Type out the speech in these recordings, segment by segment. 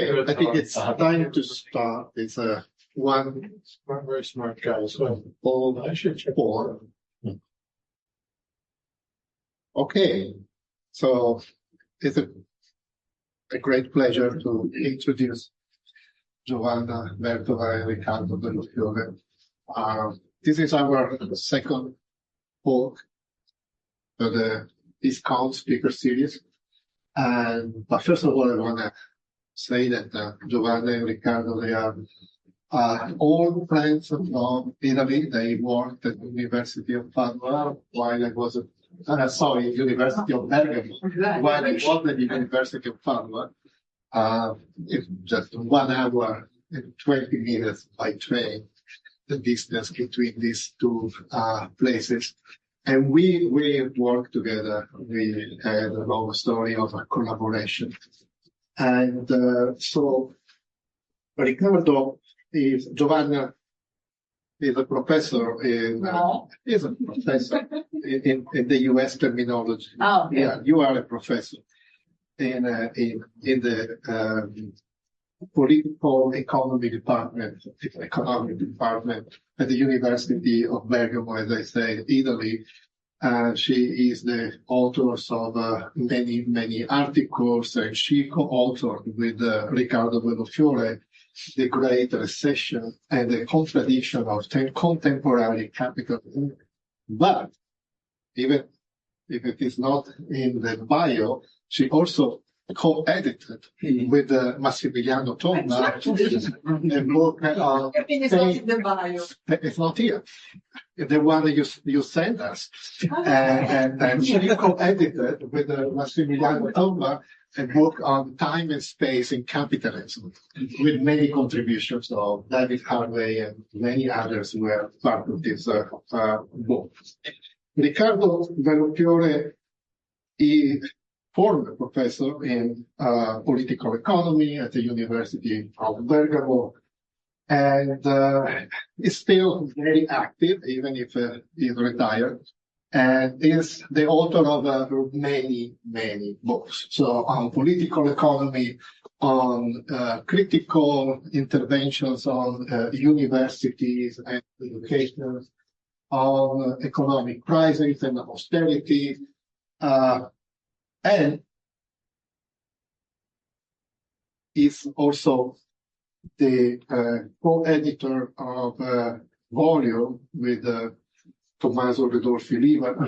I think it's time to start. It's one very smart guy as well. all four. Okay, so it's a great pleasure to introduce Giovanna Vertova and Riccardo Bellofiore. This is our second talk for the HistCon speaker series. But first of all, I want to say that Giovanna and Riccardo, they are all friends from Italy. They worked at the University of Padua while I was University of Bergamo. While I was at the University of Padua, it's just 1 hour and 20 minutes by train, the distance between these two places. And we worked together. We had a long story of a collaboration. And so Giovanna is a professor in the US terminology. Oh, okay. Yeah, you are a professor in the political economic department at the University of Bergamo, as I say, Italy. She is the author of many articles, and she co-authored with Riccardo Bellofiore The Great Recession and the Contradiction of Contemporary Capitalism. But even if it is not in the bio, she also co-edited with Massimiliano Tomba a book on the bio. It's not here. The one that you sent us. And she co-edited with Massimiliano Tomba a book on time and space in capitalism, with many contributions of David Harvey and many others who were part of this book. Riccardo Bellofiore is former professor in political economy at the University of Bergamo, and is still very active, even if he's retired, and is the author of many books. So on political economy, on critical interventions on universities and education, on economic crisis and austerity, and is also the co-editor of a volume with Tommaso Ridolfi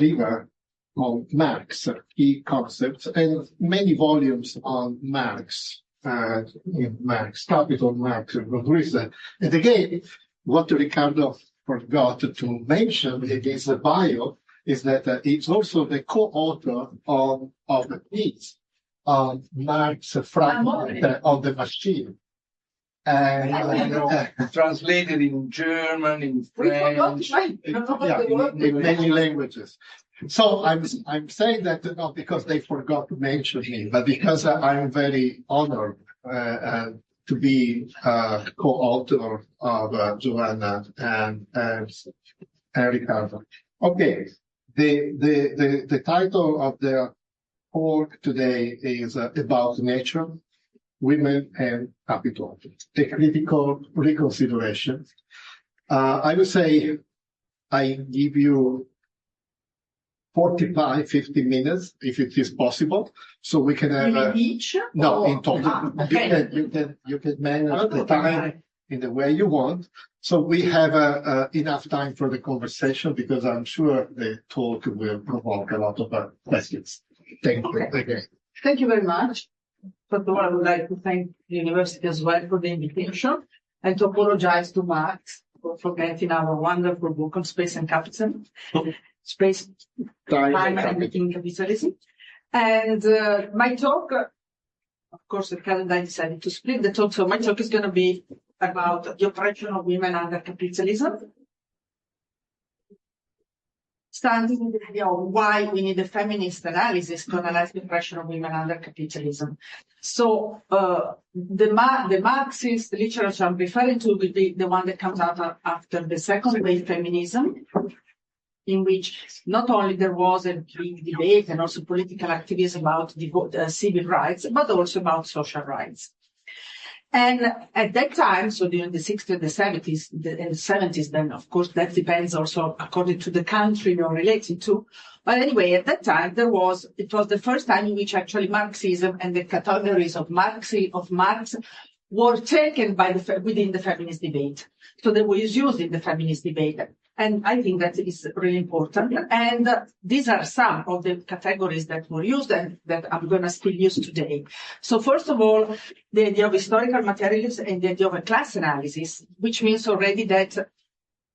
Riva on Marx, Key Concepts, and many volumes on Marx, Capital, Marx, and Rodriguez. And again, what Riccardo forgot to mention in his bio is that he's also the co-author of the piece on Marx Fragment of the Machine. And translated in German, in French, in many languages. So I'm saying that not because they forgot to mention me, but because I'm very honored to be co-author of Giovanna and Riccardo. Okay, the title of the talk today is about nature, women and capital, a critical reconsideration. I would say I give you 45, 50 minutes, if it is possible, so we can have each? No, in total. Okay. You can manage the time in the way you want. So we have enough time for the conversation, because I'm sure the talk will provoke a lot of questions. Thank you again. Thank you very much. First of all, I would like to thank the university as well for the invitation, and to apologize to Marx for forgetting our wonderful book on space and capitalism, space, time and everything capitalism. And my talk, of course, Riccardo and I decided to split the talk, so my talk is going to be about the oppression of women under capitalism, starting with the idea of why we need a feminist analysis to analyze the oppression of women under capitalism. So the Marxist literature I'm referring to will be the one that comes out after the second wave feminism, in which not only there was a big debate and also political activism about civil rights, but also about social rights. And at that time, so during the 60s and the 70s, then of course that depends also according to the country you're related to. But anyway, at that time it was the first time in which actually Marxism and the categories of Marx were taken within the feminist debate. So they were used in the feminist debate. And I think that is really important. And these are some of the categories that were used and that I'm going to still use today. So first of all, the idea of historical materialism and the idea of a class analysis, which means already that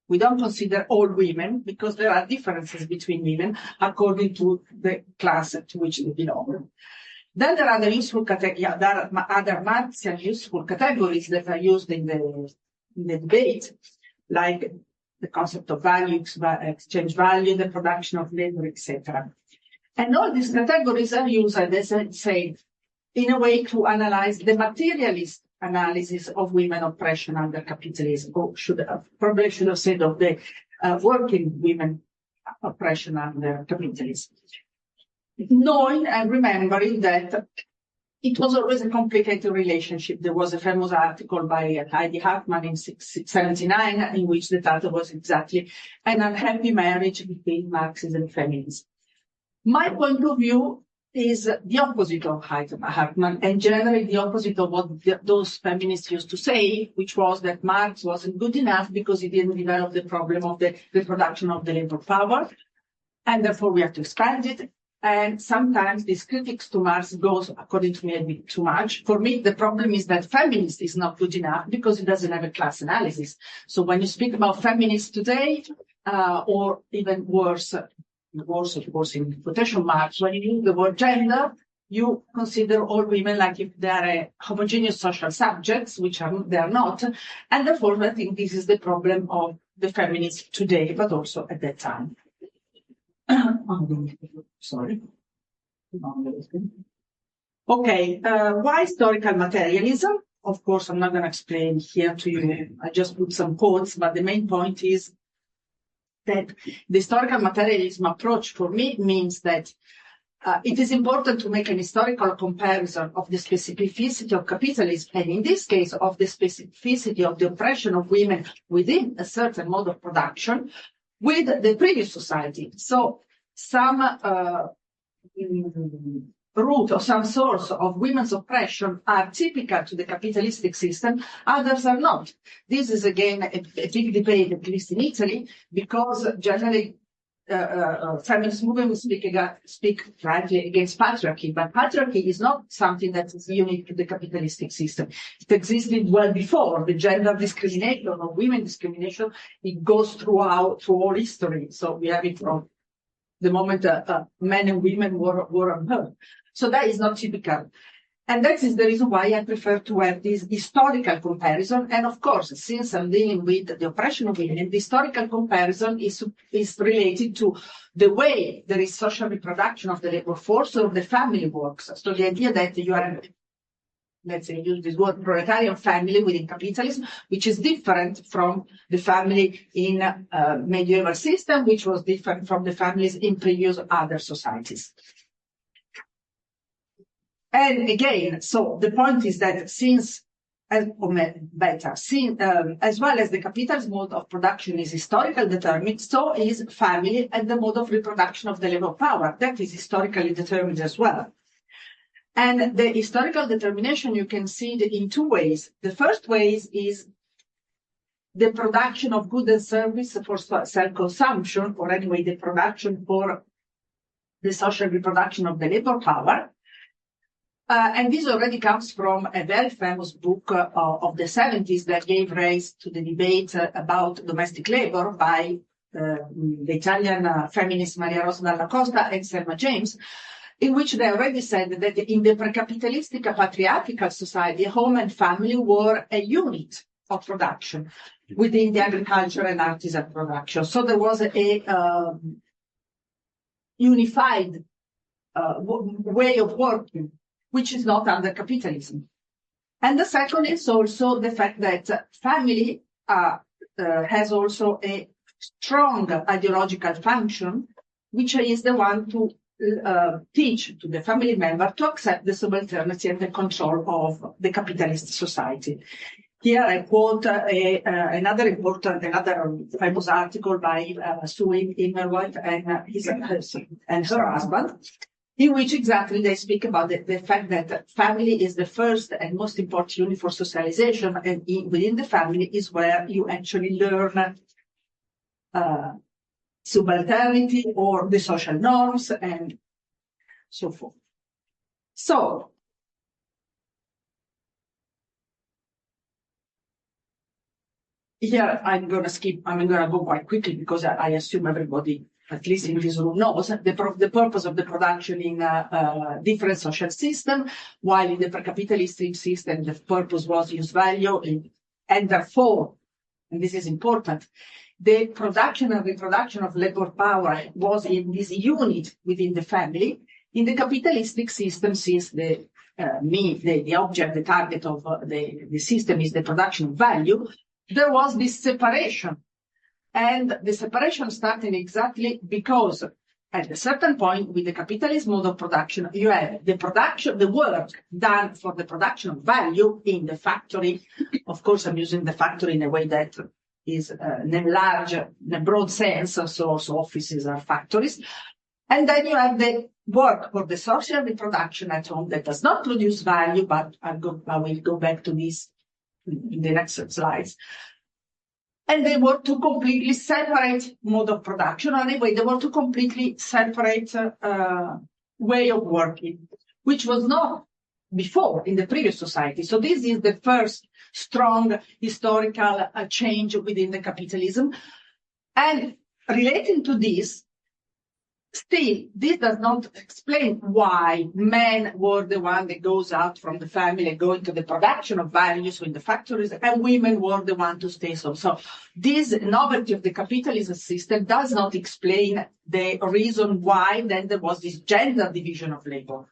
we don't consider all women because there are differences between women according to the class to which they belong. Then there are the useful other Marxian useful categories that are used in the debate, like the concept of value, exchange value, the production of labor, etc. And all these categories are used, as I said, in a way to analyze the materialist analysis of women oppression under capitalism, or probably should have said of the working women oppression under capitalism. Knowing and remembering that it was always a complicated relationship. There was a famous article by Heidi Hartmann in 1979 in which the title was exactly an unhappy marriage between Marxism and feminism. My point of view is the opposite of Hartmann, and generally the opposite of what those feminists used to say, which was that Marx wasn't good enough because he didn't develop the problem of the reproduction of the labor power, and therefore we have to expand it. And sometimes these critics to Marx goes, according to me, a bit too much. For me, the problem is that feminist is not good enough because it doesn't have a class analysis. So when you speak about feminists today, or even worse, of course, in quotation marks, when you use the word gender, you consider all women like if they are homogeneous social subjects, which they are not. And therefore, I think this is the problem of the feminists today, but also at that time. Sorry. Okay, why historical materialism? Of course, I'm not going to explain here to you. I just put some quotes, but the main point is that the historical materialism approach for me means that it is important to make an historical comparison of the specificity of capitalism, and in this case, of the specificity of the oppression of women within a certain mode of production, with the previous society. So some root or some source of women's oppression are typical to the capitalistic system, others are not. This is again a big debate, at least in Italy, because generally feminist movements speak frankly against patriarchy, but patriarchy is not something that is unique to the capitalistic system. It existed well before. The gender discrimination or women discrimination, it goes through all history. So we have it from the moment men and women were unheard. So that is not typical. And that is the reason why I prefer to have this historical comparison. And of course, since I'm dealing with the oppression of women, the historical comparison is related to the way there is social reproduction of the labor force or the family works. So the idea that you are, let's say, use this word, proletarian family within capitalism, which is different from the family in medieval system, which was different from the families in previous other societies. And again, so the point is that as well as the capitalist mode of production is historically determined, so is family and the mode of reproduction of the labor power. That is historically determined as well. And the historical determination, you can see it in two ways. The first way is the production of goods and services for self-consumption, or anyway, the production for the social reproduction of the labor power. And this already comes from a very famous book of the 70s that gave rise to the debate about domestic labor by the Italian feminist Maria Rosa Dalla Costa and Selma James, in which they already said that in the pre-capitalistic patriarchal society, home and family were a unit of production within the agriculture and artisan production. So there was a unified way of working, which is not under capitalism. And the second is also the fact that family has also a strong ideological function, which is the one to teach to the family member to accept the subalternity and the control of the capitalist society. Here I quote another famous article by Sue Immerwatt and her husband, in which exactly they speak about the fact that family is the first and most important unit for socialization, and within the family is where you actually learn subalternity or the social norms and so forth. So, here I'm going to go quite quickly because I assume everybody, at least in this room, knows the purpose of the production in a different social system, while in the pre-capitalistic system, the purpose was use value, and therefore, and this is important, the production and reproduction of labor power was in this unit within the family. In the capitalistic system, since the object, the target of the system is the production of value, there was this separation. And the separation started exactly because at a certain point with the capitalist mode of production, you have the work done for the production of value in the factory. Of course, I'm using the factory in a way that is in a broad sense, so also offices are factories. And then you have the work for the social reproduction at home that does not produce value, but I will go back to this in the next slides. And they were two completely separate mode of production. Anyway, they were two completely separate way of working, which was not before in the previous society. So this is the first strong historical change within the capitalism. And relating to this, still, this does not explain why men were the one that goes out from the family and go into the production of values in the factories, and women were the one to stay home. So this novelty of the capitalism system does not explain the reason why then there was this gender division of labor.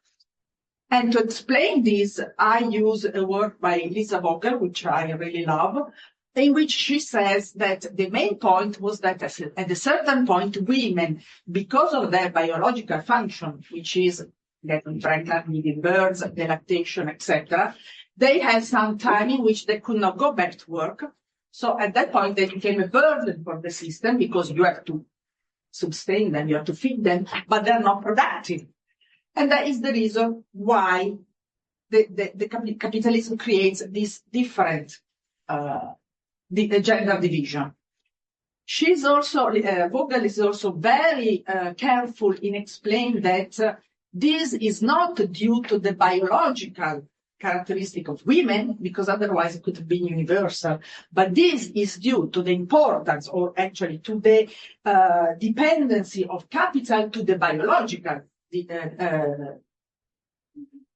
And to explain this, I use a work by Lisa Vogel, which I really love, in which she says that the main point was that at a certain point, women, because of their biological function, which is getting pregnant, giving birth, the lactation, etc., they had some time in which they could not go back to work. So at that point, they became a burden for the system because you have to sustain them, you have to feed them, but they're not productive. And that is the reason why the capitalism creates this different the gender division. She's also, Vogel is also very careful in explaining that this is not due to the biological characteristic of women, because otherwise it could have been universal, but this is due to the importance, or actually to the dependency of capital to the biological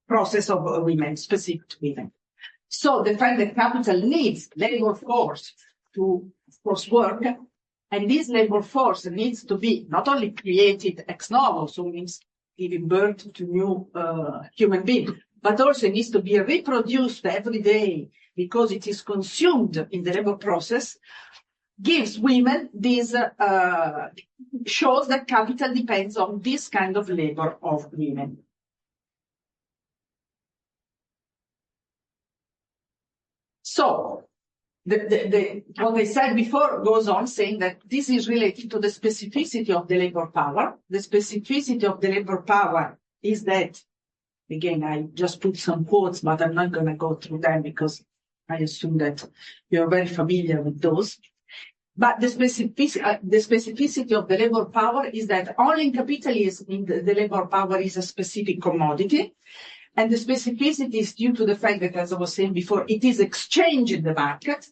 process of women, specific to women. So the fact that capital needs labor force to, of course, work, and this labor force needs to be not only created ex novo, so means giving birth to new human beings, but also it needs to be reproduced every day because it is consumed in the labor process, gives women this, shows that capital depends on this kind of labor of women. So, what I said before goes on saying that this is related to the specificity of the labor power. The specificity of the labor power is that, again, I just put some quotes, but I'm not going to go through them because I assume that you're very familiar with those. But the specificity of the labor power is that only in capitalism the labor power is a specific commodity. And the specificity is due to the fact that, as I was saying before, it is exchanged in the market.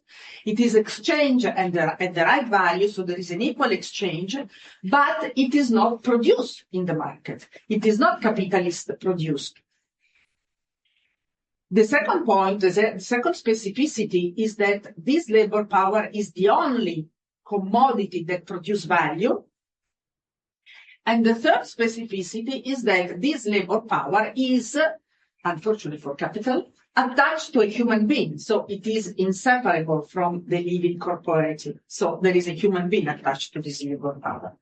It is exchanged at the right value, so there is an equal exchange, but it is not produced in the market. It is not capitalist produced. The second point, the second specificity is that this labor power is the only commodity that produces value. And the third specificity is that this labor power is, unfortunately for capital, attached to a human being. So it is inseparable from the living corporation. So there is a human being attached to this labor power.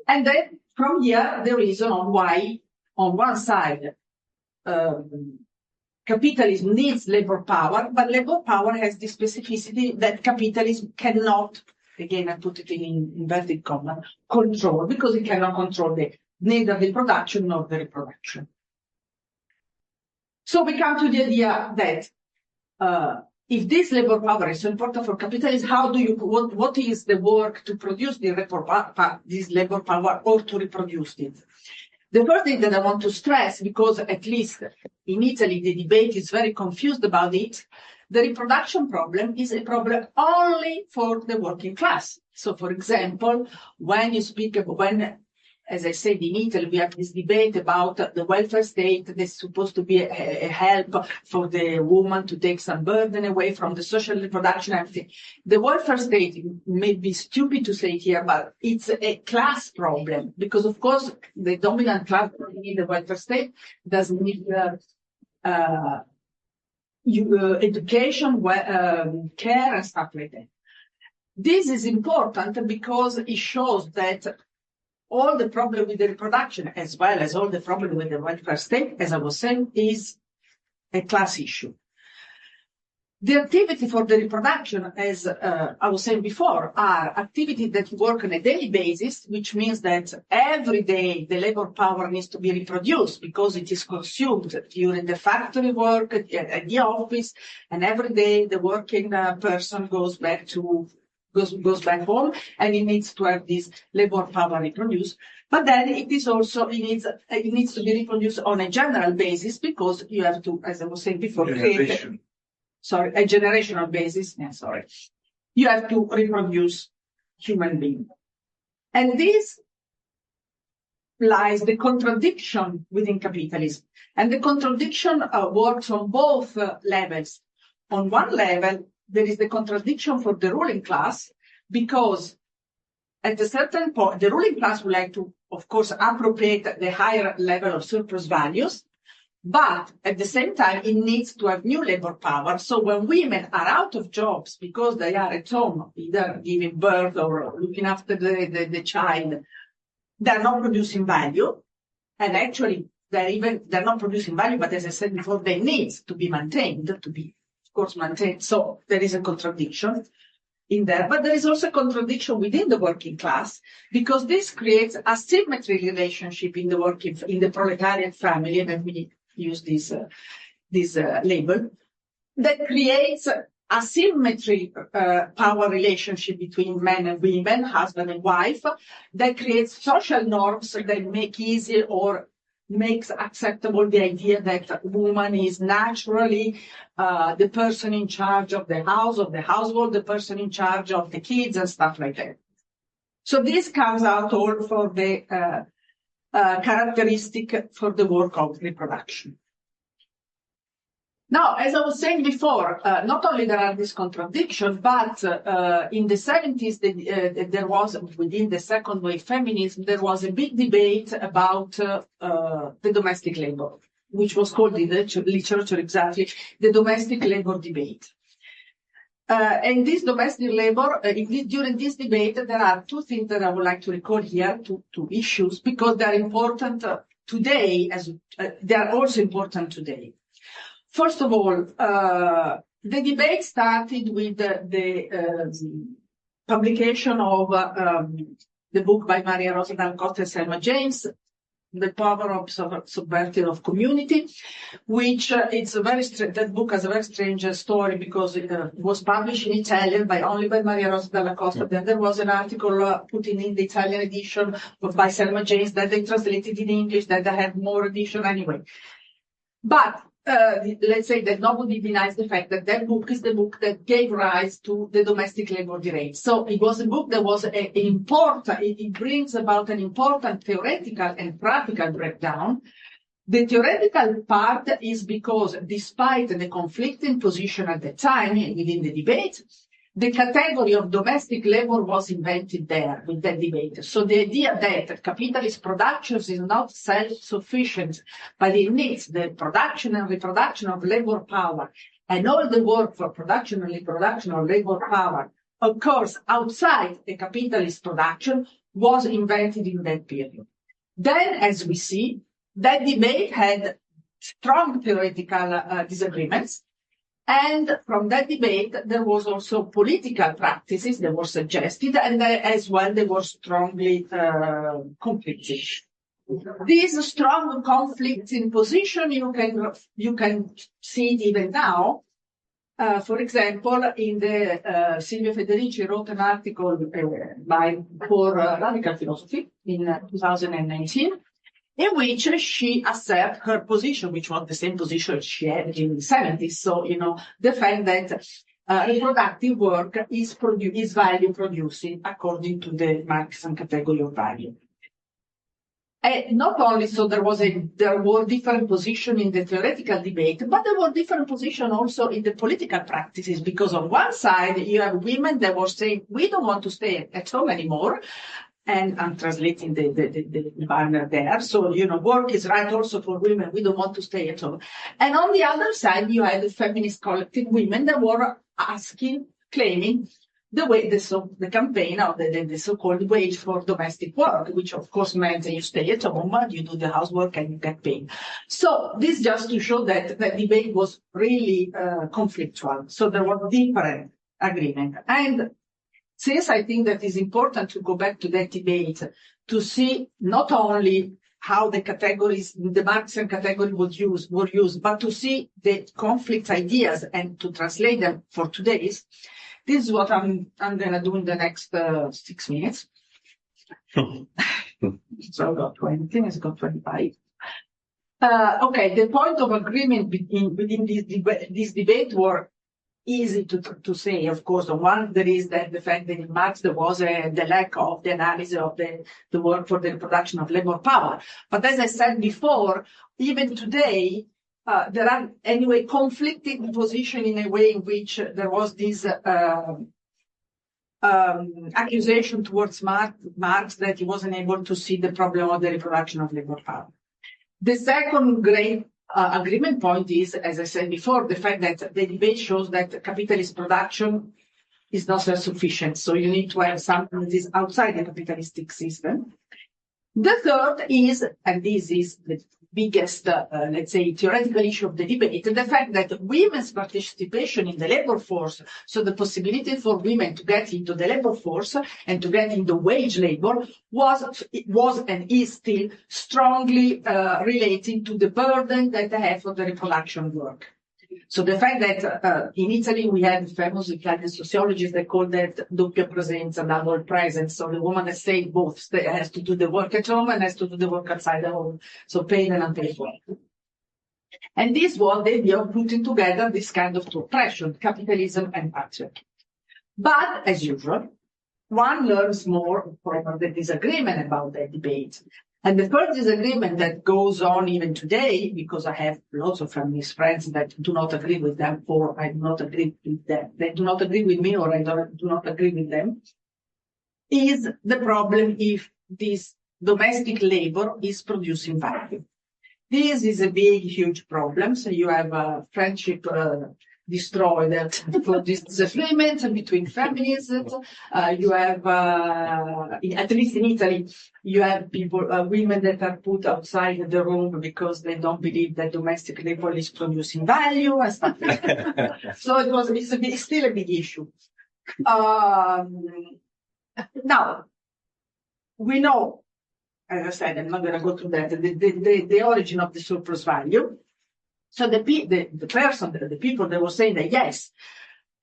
And then from here, the reason on why, on one side, capitalism needs labor power, but labor power has the specificity that capitalism cannot, again, I put it in inverted commas, control, because it cannot control neither the production nor the reproduction. So we come to the idea that if this labor power is so important for capitalism, what is the work to produce this labor power or to reproduce it? The first thing that I want to stress, because at least in Italy the debate is very confused about it, the reproduction problem is a problem only for the working class. So, for example, when you speak about, as I said, in Italy, we have this debate about the welfare state that's supposed to be a help for the woman to take some burden away from the social reproduction and everything. The welfare state may be stupid to say it here, but it's a class problem because, of course, the dominant class in the welfare state doesn't need education, care, and stuff like that. This is important because it shows that all the problem with the reproduction, as well as all the problem with the welfare state, as I was saying, is a class issue. The activity for the reproduction, as I was saying before, are activities that work on a daily basis, which means that every day the labor power needs to be reproduced because it is consumed during the factory work, at the office, and every day the working person goes back home, and it needs to have this labor power reproduced. But then it is also it needs to be reproduced on a general basis because you have to, as I was saying before, create a generational basis. Yeah, sorry, you have to reproduce human beings, and this lies the contradiction within capitalism, and the contradiction works on both levels. On one level, there is the contradiction for the ruling class, because at a certain point, the ruling class would like to, of course, appropriate the higher level of surplus values, but at the same time, it needs to have new labor power. So when women are out of jobs because they are at home, either giving birth or looking after the child, they're not producing value. And actually, they're not producing value, but as I said before, they need to be maintained, maintained. So there is a contradiction in there, but there is also a contradiction within the working class, because this creates a symmetry relationship in the proletariat family, and let me use this label, that creates a symmetry power relationship between men and women, husband and wife, that creates social norms that make easy or makes acceptable the idea that a woman is naturally the person in charge of the house, of the household, the person in charge of the kids and stuff like that. So this comes out all for the characteristic for the work of reproduction. Now, as I was saying before, not only there are these contradictions, but in the 70s, there was, within the second wave feminism, there was a big debate about the domestic labor, which was called in the literature exactly the domestic labor debate. And this domestic labor, during this debate, there are two things that I would like to recall here, two issues, because they are important today, as they are also important today. First of all, the debate started with the publication of the book by Maria Rosa Dalla Costa and Selma James, The Power of Subvertive Community, which it's a very that book has a very strange story, because it was published in Italian only by Maria Rosa Dalla Costa. Then there was an article put in the Italian edition by Selma James that they translated in English, that they had more edition anyway. But let's say that nobody denies the fact that that book is the book that gave rise to the domestic labor debate. So it was a book that was important. It brings about an important theoretical and practical breakdown. The theoretical part is because, despite the conflicting position at the time within the debate, the category of domestic labor was invented there with that debate. So the idea that capitalist production is not self-sufficient, but it needs the production and reproduction of labor power, and all the work for production and reproduction of labor power occurs outside the capitalist production, was invented in that period. Then, as we see, that debate had strong theoretical disagreements. And from that debate, there was also political practices that were suggested, and as well, they were strongly conflicting. These strong conflicts in position, you can see it even now. For example, in the Silvia Federici wrote an article for Radical Philosophy in 2019, in which she asserted her position, which was the same position she had in the 70s. So, the fact that reproductive work is value producing according to the Marxian category of value. And not only so, there were different positions in the theoretical debate, but there were different positions also in the political practices, because on one side, you have women that were saying, we don't want to stay at home anymore. And I'm translating the banner there. So, work is right also for women. We don't want to stay at home. And on the other side, you had the feminist collective women that were claiming the campaign of the so-called wage for domestic work, which of course meant that you stay at home, you do the housework and you get paid. So this just to show that the debate was really conflictual. So there was different agreement. And since I think that it's important to go back to that debate to see not only how the categories, the Marxian category were used, but to see the conflict ideas and to translate them for today's. This is what I'm going to do in the next 6 minutes. So I've got 20, I've got 25. Okay, the point of agreement within this debate were easy to say. Of course, on one, there is the fact that in Marx there was the lack of the analysis of the work for the reproduction of labor power. But as I said before, even today, there are anyway conflicting positions in a way in which there was this accusation towards Marx that he wasn't able to see the problem of the reproduction of labor power. The second great agreement point is, as I said before, the fact that the debate shows that capitalist production is not self-sufficient. So you need to have something that is outside the capitalistic system. The third is, and this is the biggest, let's say, theoretical issue of the debate, the fact that women's participation in the labor force, so the possibility for women to get into the labor force and to get into wage labor, was and is still strongly relating to the burden that they have for the reproduction work. So the fact that in Italy we had famous Italian sociologists that call that doppia presenza, double presence. So the woman has stayed both, has to do the work at home and has to do the work outside the home. So paid and unpaid work. And this was the idea of putting together this kind of two oppression, capitalism and patriarchy. But as usual, one learns more from the disagreement about that debate. And the first disagreement that goes on even today, because I have lots of feminist friends that do not agree with them, or I do not agree with them, they do not agree with me, or I do not agree with them, is the problem if this domestic labor is producing value. This is a big, huge problem. So you have friendship destroyed for this disagreement between feminists. You have, at least in Italy, you have people, women that are put outside the room because they don't believe that domestic labor is producing value and stuff like that. So it's still a big issue. Now, we know, as I said, I'm not going to go through that, the origin of the surplus value. So the people that were saying that yes,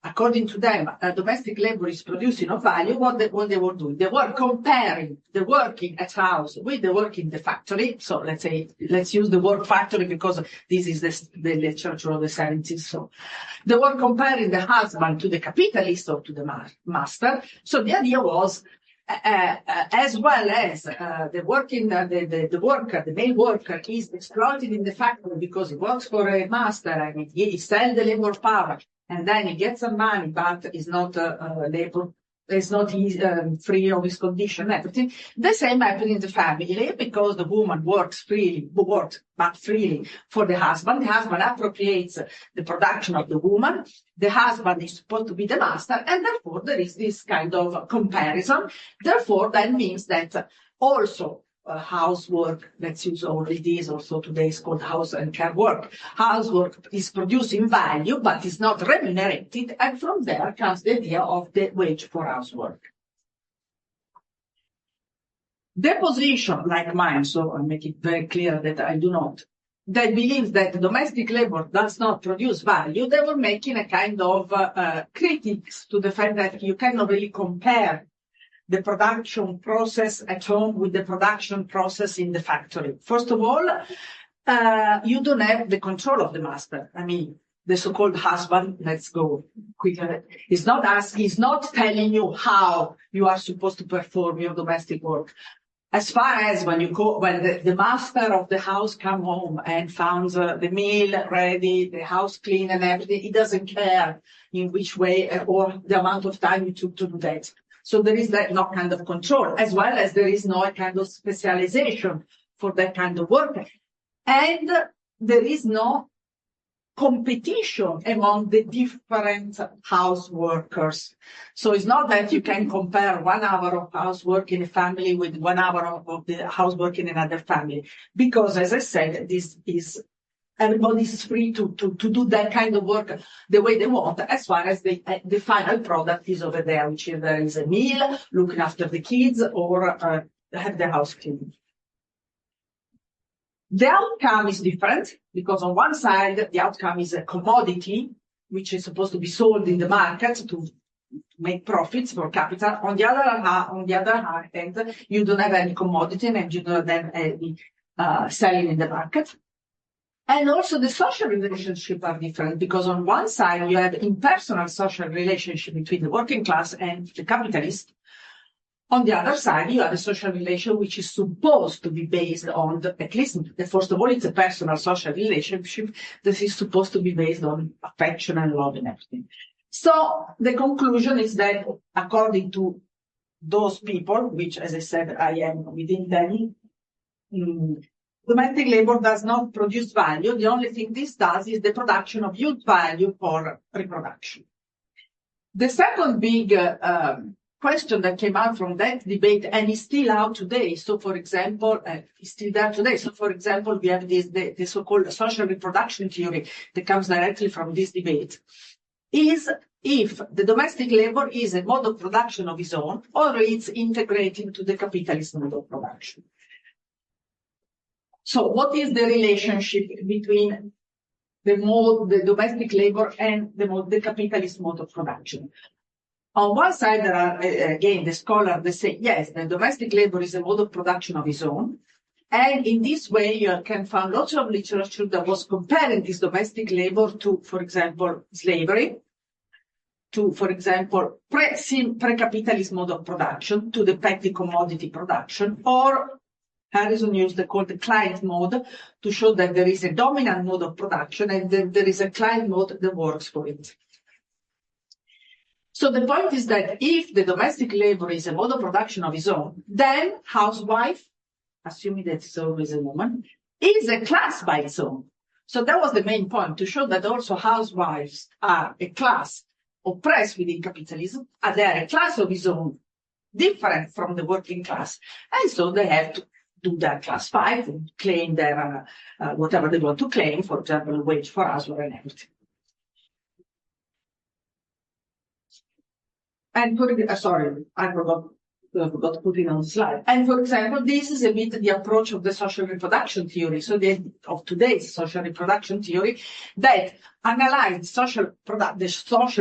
according to them, domestic labor is producing no value, what they were doing, they were comparing the working at house with the work in the factory. So let's use the word factory because this is the literature of the 70s. So they were comparing the husband to the capitalist or to the master. So the idea was, as well as the worker, the male worker is exploited in the factory because he works for a master and he sells the labor power and then he gets some money, but is not labor, is not free of his condition, everything. The same happens in the family because the woman works freely for the husband. The husband appropriates the production of the woman. The husband is supposed to be the master, and therefore there is this kind of comparison. Therefore, that means that also housework, let's use already this, also today is called house and care work. Housework is producing value, but is not remunerated, and from there comes the idea of the wage for housework. The position, like mine, so I make it very clear that I do not, that believes that domestic labor does not produce value, they were making a kind of critics to the fact that you cannot really compare the production process at home with the production process in the factory. First of all, you don't have the control of the master. I mean, the so-called husband, let's go quickly, he's not telling you how you are supposed to perform your domestic work. As far as when the master of the house come home and finds the meal ready, the house clean and everything, he doesn't care in which way or the amount of time you took to do that. So there is no kind of control, as well as there is no kind of specialization for that kind of work. And there is no competition among the different house workers. So it's not that you can compare 1 hour of housework in a family with 1 hour of the housework in another family. Because, as I said, everybody is free to do that kind of work the way they want, as far as the final product is over there, which either is a meal, looking after the kids, or have the house clean. The outcome is different, because on one side, the outcome is a commodity, which is supposed to be sold in the market to make profits for capital. On the other hand, you don't have any commodity and you don't have any selling in the market. And also the social relationships are different, because on one side you have impersonal social relationship between the working class and the capitalist. On the other side, you have a social relation which is supposed to be based on at least, first of all, it's a personal social relationship that is supposed to be based on affection and love and everything. So the conclusion is that, according to those people, which, as I said, I am within them, domestic labor does not produce value. The only thing this does is the production of youth value for reproduction. The second big question that came out from that debate, and is still out today. So, for example, is still there today. So, for example, we have the so-called social reproduction theory that comes directly from this debate, is if the domestic labor is a mode of production of its own, or it's integrated into the capitalist mode of production. So, what is the relationship between the domestic labor and the capitalist mode of production? On one side, there are, again, the scholars that say, yes, the domestic labor is a mode of production of its own. And in this way, you can find lots of literature that was comparing this domestic labor to, for example, slavery, to, for example, pre-capitalist mode of production, to the petty commodity production, or Harrison used the called the client mode to show that there is a dominant mode of production and then there is a client mode that works for it. So the point is that if the domestic labor is a mode of production of its own, then housewife, assuming that it's always a woman, is a class by its own. So that was the main point, to show that also housewives are a class oppressed within capitalism, and they are a class of its own, different from the working class. And so they have to do their class fight and claim their whatever they want to claim, for example, wage for housework and everything. And sorry, I forgot to put it on the slide. And for example, this is a bit the approach of the social reproduction theory. So of today's social reproduction theory that analyzed the social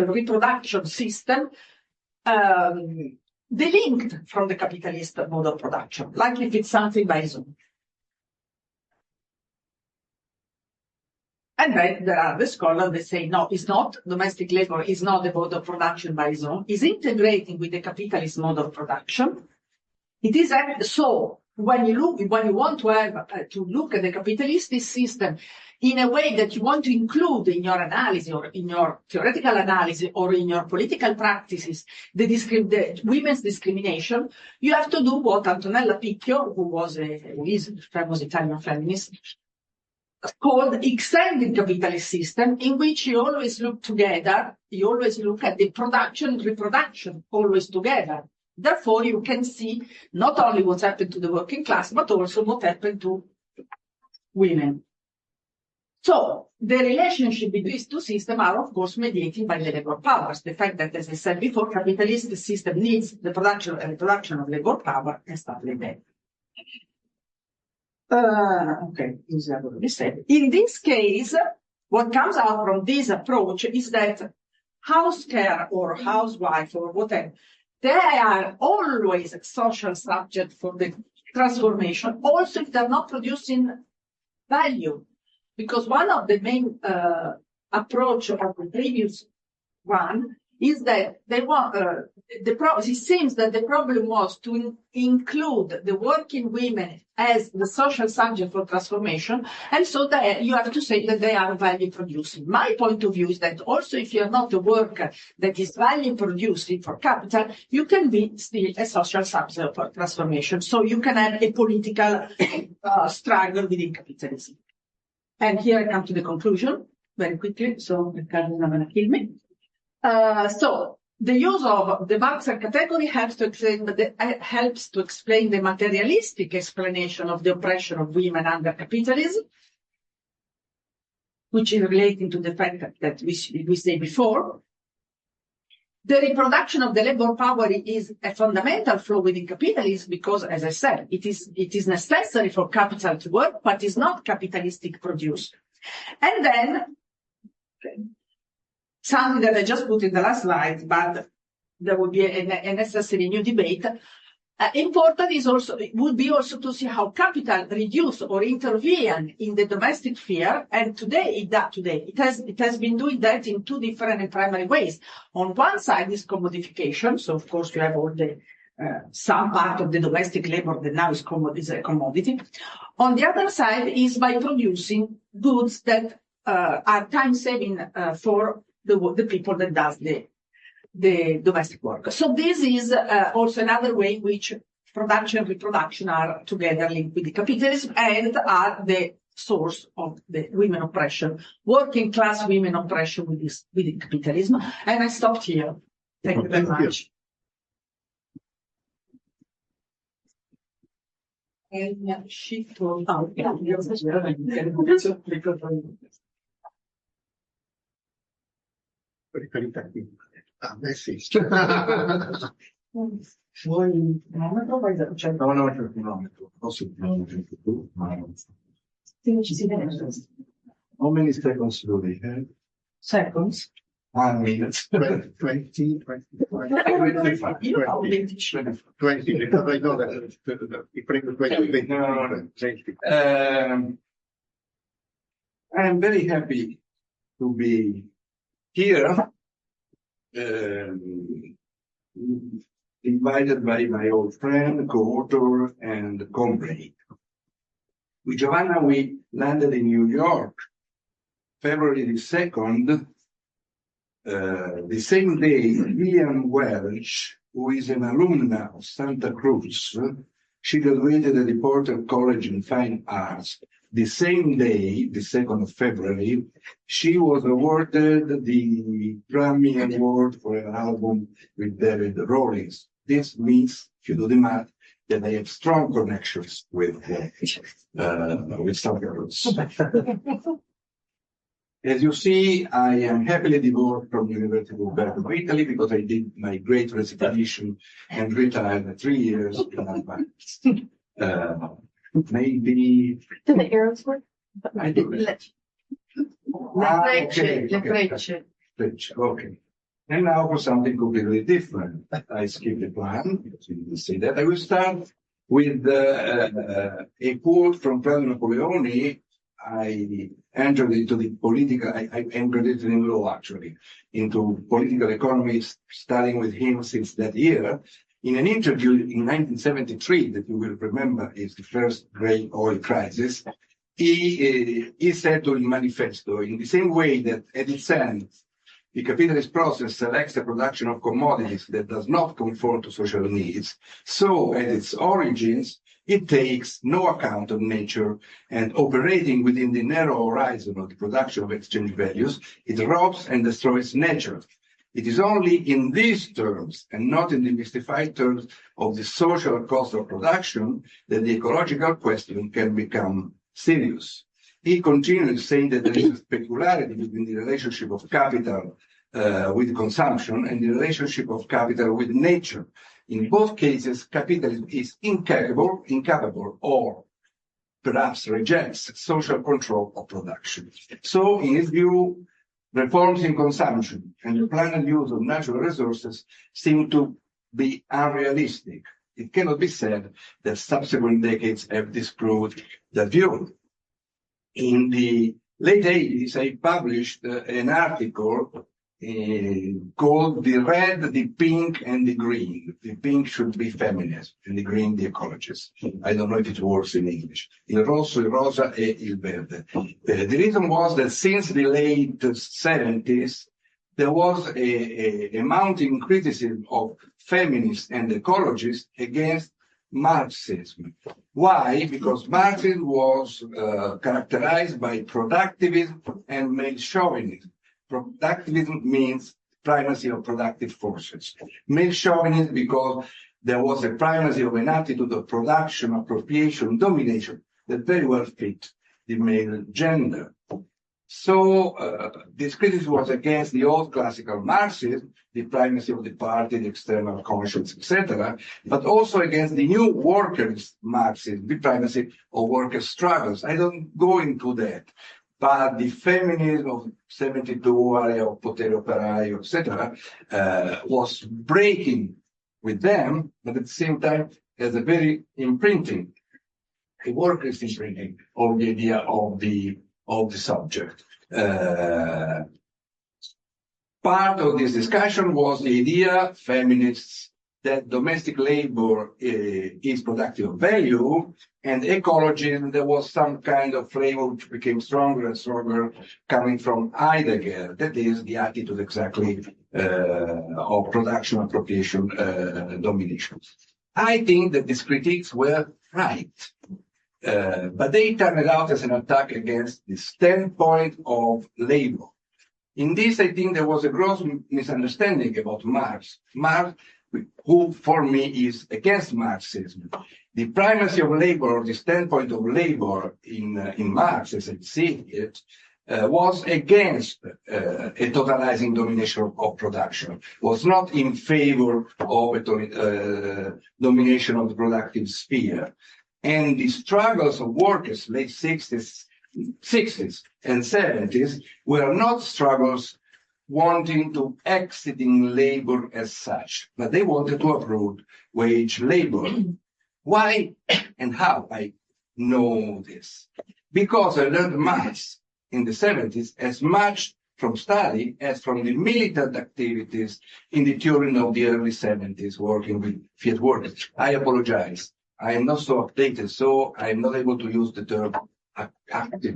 reproduction system delinked from the capitalist mode of production, like if it's something by its own. And then there are the scholars that say, no, it's not. Domestic labor is not the mode of production by its own. It's integrating with the capitalist mode of production. It is so when you want to have to look at the capitalist system in a way that you want to include in your analysis or in your theoretical analysis or in your political practices the women's discrimination, you have to do what Antonella Picchio, who is a famous Italian feminist, called extended capitalist system, in which you always look together, you always look at the production and reproduction always together. Therefore, you can see not only what's happened to the working class, but also what happened to women. So the relationship between these two systems are, of course, mediated by the labor powers. The fact that, as I said before, capitalist system needs the production and reproduction of labor power and stuff like that. Okay, this I already said. In this case, what comes out from this approach is that house care or housewife or whatever, they are always a social subject for the transformation, also if they're not producing value. Because one of the main approach of the previous one is that they want it seems that the problem was to include the working women as the social subject for transformation, and so that you have to say that they are value producing. My point of view is that also if you are not a worker that is value producing for capital, you can be still a social subject for transformation. So you can have a political struggle within capitalism. And here I come to the conclusion very quickly, so Riccardo is not going to kill me. So the use of the Marxian category helps to explain the materialistic explanation of the oppression of women under capitalism, which is relating to the fact that we said before. The reproduction of the labor power is a fundamental flaw within capitalism because, as I said, it is necessary for capital to work, but is not capitalistic produce. And then, something that I just put in the last slide, but there would be a necessary new debate. Important is also would be also to see how capital reduce or intervene in the domestic sphere, and today it has been doing that in two different and primary ways. On one side is commodification, so of course you have all the some part of the domestic labor that now is a commodity. On the other side is by producing goods that are time saving for the people that does the domestic work. So this is also another way in which production and reproduction are together linked with the capitalism and are the source of the women oppression, working class women oppression within capitalism. And I stopped here. Thank you very much. Sì. Vuoi il cronometro? No, c'è il cronometro. Posso il cronometro? Ci si vede. How many seconds do they have? Seconds? 1 minute. 20, 25. 20, because I know that if I 20, No. I am very happy to be here. Invited by my old friend, co-author, and comrade. With Giovanna, we landed in New York, February the 2nd, the same day, Lillian Welch, who is an alumna of Santa Cruz, she graduated at the Porter College in Fine Arts. The same day, the 2nd of February, she was awarded the Grammy Award for an album with David Rawlings. This means, if you do the math, that I have strong connections with Santa Cruz. As you see, I am happily divorced from the University of Bergamo, Italy, because I did my great resignation and retired 3 years in advance. Maybe. Do the arrows work? I do. Okay. And now for something completely different. I skipped the plan, because you didn't say that. I will start with a quote from President Napoleon. I entered into the political, I entered in law actually, into political economy, studying with him since that year. In an interview in 1973, that you will remember is the first great oil crisis, he said to the manifesto, in the same way that at its end, the capitalist process selects the production of commodities that does not conform to social needs, so at its origins, it takes no account of nature, and operating within the narrow horizon of the production of exchange values, it robs and destroys nature. It is only in these terms, and not in the mystified terms of the social cost of production, that the ecological question can become serious. He continues saying that there is a peculiarity between the relationship of capital with consumption and the relationship of capital with nature. In both cases, capitalism is incapable or perhaps rejects social control of production. So, in his view, reforms in consumption and the planned use of natural resources seem to be unrealistic. It cannot be said that subsequent decades have disproved that view. In the late 80s, I published an article called The Red, the Pink, and the Green. The pink should be feminism, and the green, the ecologists. I don't know if it works in English. Il rosso, il rosa, e il verde. The reason was that since the late 70s, there was a mounting criticism of feminists and ecologists against Marxism. Why? Because Marxism was characterized by productivism and male chauvinism. Productivism means primacy of productive forces. Male chauvinism because there was a primacy of an attitude of production, appropriation, domination that very well fit the male gender. So this criticism was against the old classical Marxism, the primacy of the party, the external conscience, etc., but also against the new workers' Marxism, the primacy of worker struggles. I don't go into that. But the feminism of 72, area of potere operaio, etc., was breaking with them, but at the same time as a very imprinting, a workers' imprinting of the idea of the subject. Part of this discussion was the idea, feminists, that domestic labor is productive of value, and ecologism, there was some kind of flavor which became stronger and stronger coming from Heidegger. That is the attitude exactly of production, appropriation, domination. I think that these critiques were right, but they turned out as an attack against the standpoint of labor. In this, I think there was a gross misunderstanding about Marx. Marx, who for me is against Marxism. The primacy of labor, or the standpoint of labor in Marx, as I see it, was against a totalizing domination of production, was not in favor of a domination of the productive sphere. And the struggles of workers, late 60s and 70s, were not struggles wanting to exiting labor as such, but they wanted to uproot wage labor. Why and how I know this? Because I learned Marx in the 70s as much from study as from the militant activities in the Turin of the early 70s, working with Fiat workers. I apologize. I am not so updated, so I'm not able to use the term active.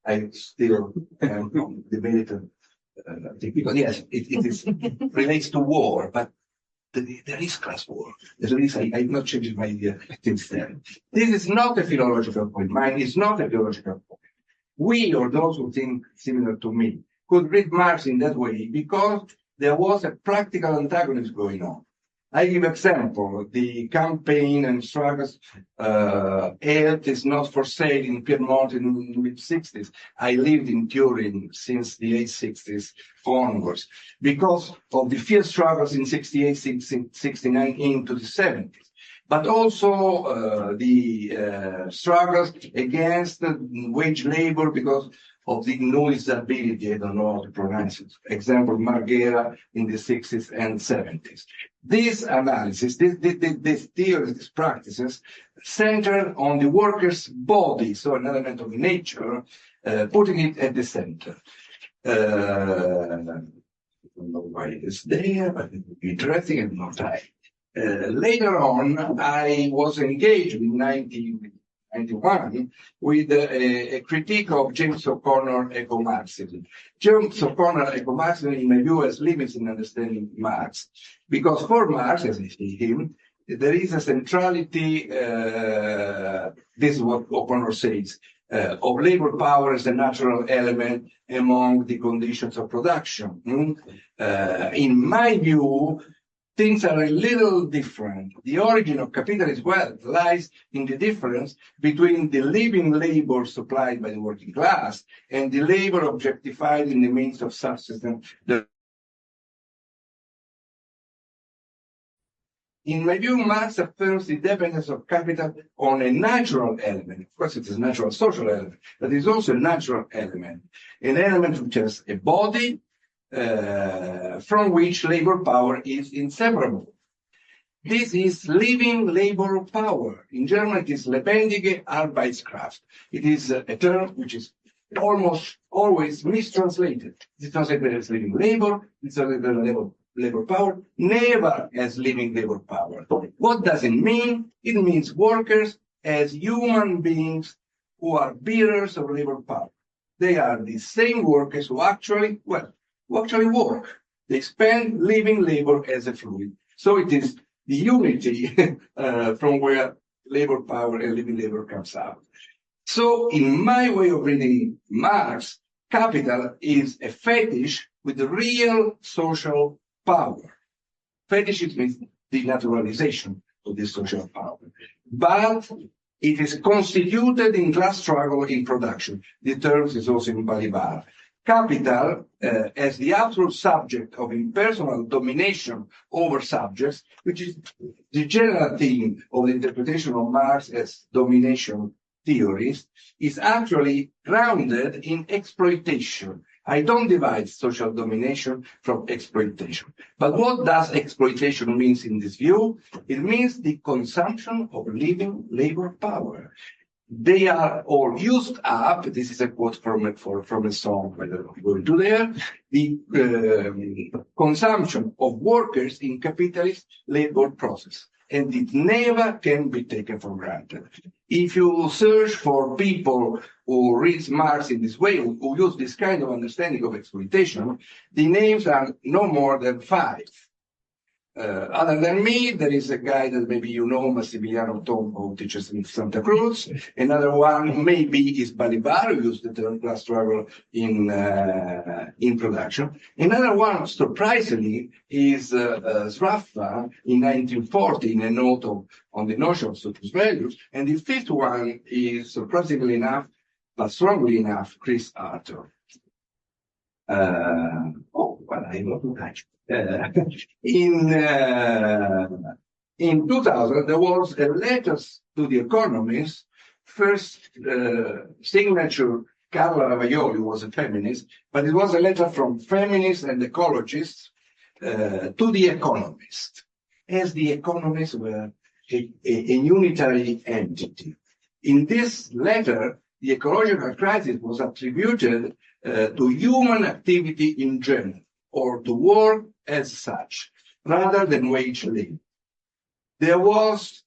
I still am from the militant. Because yes, it relates to war, but there is class war. I've not changed my idea since then. This is not a philological point. Mine is not a philological point. We, or those who think similar to me, could read Marx in that way because there was a practical antagonism going on. I give example, the campaign and struggles, health is not for sale in Piedmont in the mid-60s. I lived in Turin since the late 60s onwards because of the fierce struggles in 68, 69 into the 70s. But also the struggles against wage labor because of the noisability, I don't know how to pronounce it. Example, Marghera in the 60s and 70s. This analysis, this theory, these practices, center on the worker's body, so an element of nature, putting it at the center. I don't know why it is there, but it would be interesting and not time. Later on, I was engaged in 1991 with a critique of James O'Connor eco-Marxism. James O'Connor eco-Marxism, in my view, has limits in understanding Marx, because for Marx, as I see him, there is a centrality, this is what O'Connor says, of labor power as a natural element among the conditions of production. In my view, things are a little different. The origin of capitalist wealth lies in the difference between the living labor supplied by the working class and the labor objectified in the means of subsistence. In my view, Marx affirms the dependence of capital on a natural element. Of course, it is a natural social element, but it is also a natural element, an element which has a body, from which labor power is inseparable. This is living labor power. In German, it is lebendige Arbeitskraft. It is a term which is almost always mistranslated. It is translated as living labor, it's translated as labor power, never as living labor power. What does it mean? It means workers as human beings who are bearers of labor power. They are the same workers who actually work. They spend living labor as a fluid. So it is the unity from where labor power and living labor comes out. So in my way of reading Marx, capital is a fetish with real social power. Fetish means the naturalization of this social power. But it is constituted in class struggle in production. The term is also in Balibar. Capital, as the absolute subject of impersonal domination over subjects, which is the general theme of the interpretation of Marx as domination theories, is actually grounded in exploitation. I don't divide social domination from exploitation. But what does exploitation mean in this view? It means the consumption of living labor power. They are all used up. This is a quote from a song, I don't know if you go into there. The consumption of workers in capitalist labor process. And it never can be taken for granted. If you search for people who read Marx in this way, who use this kind of understanding of exploitation, the names are no more than 5. Other than me, there is a guy that maybe you know, Massimiliano Tombo, who teaches in Santa Cruz. Another one maybe is Balibar, who used the term class struggle in production. Another one, surprisingly, is Sraffa in 1940 in a note on the notion of surplus values. And the 5th one is, surprisingly enough, but strongly enough, Chris Arthur. I love that. In 2000, there was a letter to the economists, first signature Carla Ravaioli was a feminist, but it was a letter from feminists and ecologists to the economists, as the economists were a unitary entity. In this letter, the ecological crisis was attributed to human activity in general, or to work as such, rather than wage labor. There was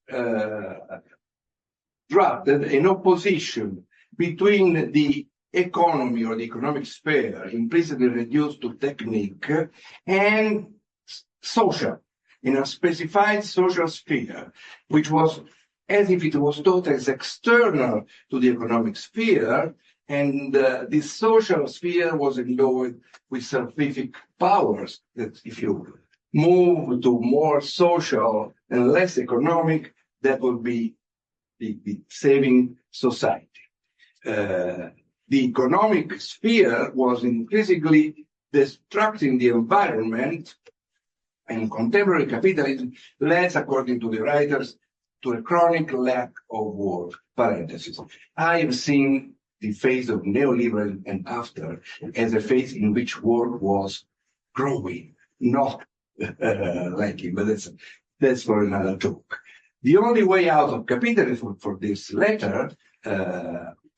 drafted an opposition between the economy or the economic sphere, implicitly reduced to technique, and social, in a specified social sphere, which was as if it was thought as external to the economic sphere, and this social sphere was endowed with scientific powers that if you move to more social and less economic, that would be the saving society. The economic sphere was increasingly destructing the environment, and contemporary capitalism led, according to the writers, to a chronic lack of work. Parenthesis. I have seen the phase of neoliberalism and after as a phase in which work was growing, not lacking, but that's for another talk. The only way out of capitalism for this letter,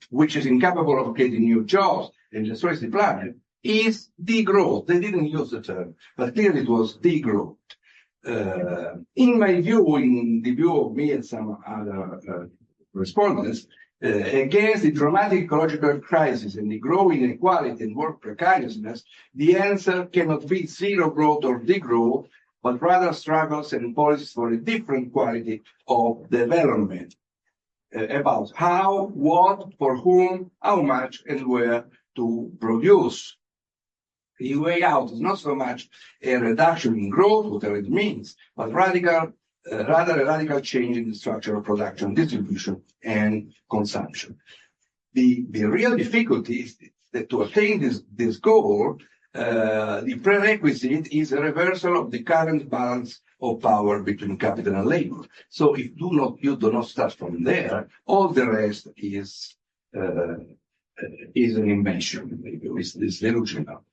which is incapable of creating new jobs and destroys the planet, is degrowth. They didn't use the term, but clearly it was degrowth. In my view, in the view of me and some other respondents, against the dramatic ecological crisis and the growing inequality and work precariousness, the answer cannot be zero growth or degrowth, but rather struggles and policies for a different quality of development. about how, what, for whom, how much, and where to produce. The way out is not so much a reduction in growth, whatever it means, but rather a radical change in the structure of production, distribution, and consumption. The real difficulty is that to attain this goal, the prerequisite is a reversal of the current balance of power between capital and labor. So if you do not start from there, all the rest is an invention, maybe it's delusional.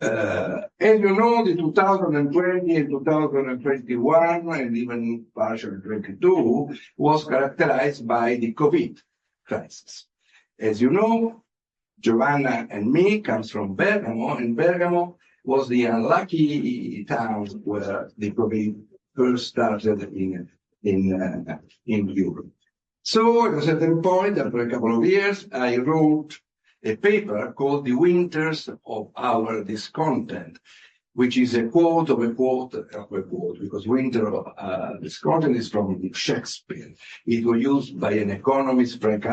As you know, the 2020 and 2021 and even partially 22 was characterized by the COVID crisis. As you know, Giovanna and me comes from Bergamo, and Bergamo was the unlucky town where the COVID first started in Europe. So at a certain point, after a couple of years, I wrote a paper called The Winters of Our Discontent, which is a quote of a quote, because winter of discontent is from Shakespeare. It was used by an economist, Frank,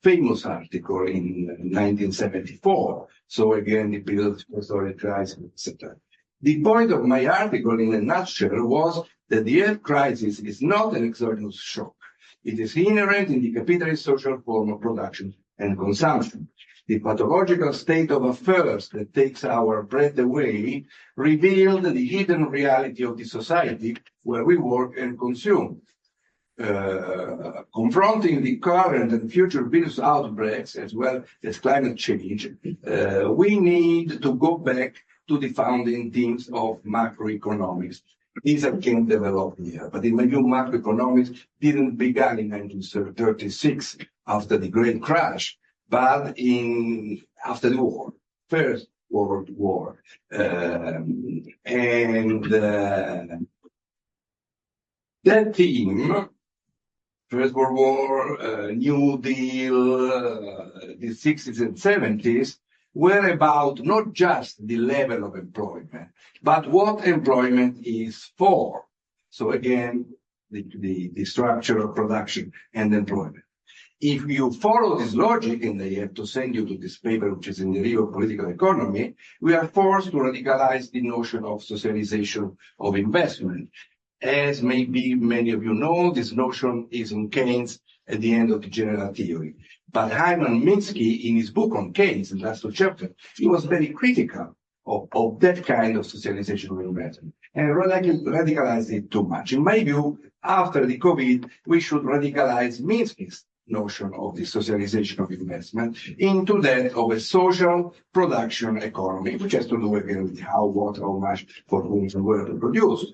famous article in 1974. So again, the period of historic crisis, etc. The point of my article, in a nutshell, was that the health crisis is not an exogenous shock. It is inherent in the capitalist social form of production and consumption. The pathological state of affairs that takes our breath away revealed the hidden reality of the society where we work and consume. Confronting the current and future virus outbreaks as well as climate change, we need to go back to the founding themes of macroeconomics. These I can't develop here, but in my view, macroeconomics didn't begin in 1936 after the Great Crash, but after the war, First World War. That theme, First World War, New Deal, the 60s and 70s, were about not just the level of employment, but what employment is for. So again, the structure of production and employment. If you follow this logic, and I have to send you to this paper, which is in the Review of Political Economy, we are forced to radicalize the notion of socialization of investment. As maybe many of you know, this notion is in Keynes at the end of the general theory. But Hyman Minsky, in his book on Keynes, in the last two chapters, he was very critical of that kind of socialization of investment and radicalized it too much. In my view, after the COVID, we should radicalize Minsky's notion of the socialization of investment into that of a social production economy, which has to do again with how, what, how much, for whom, and where to produce.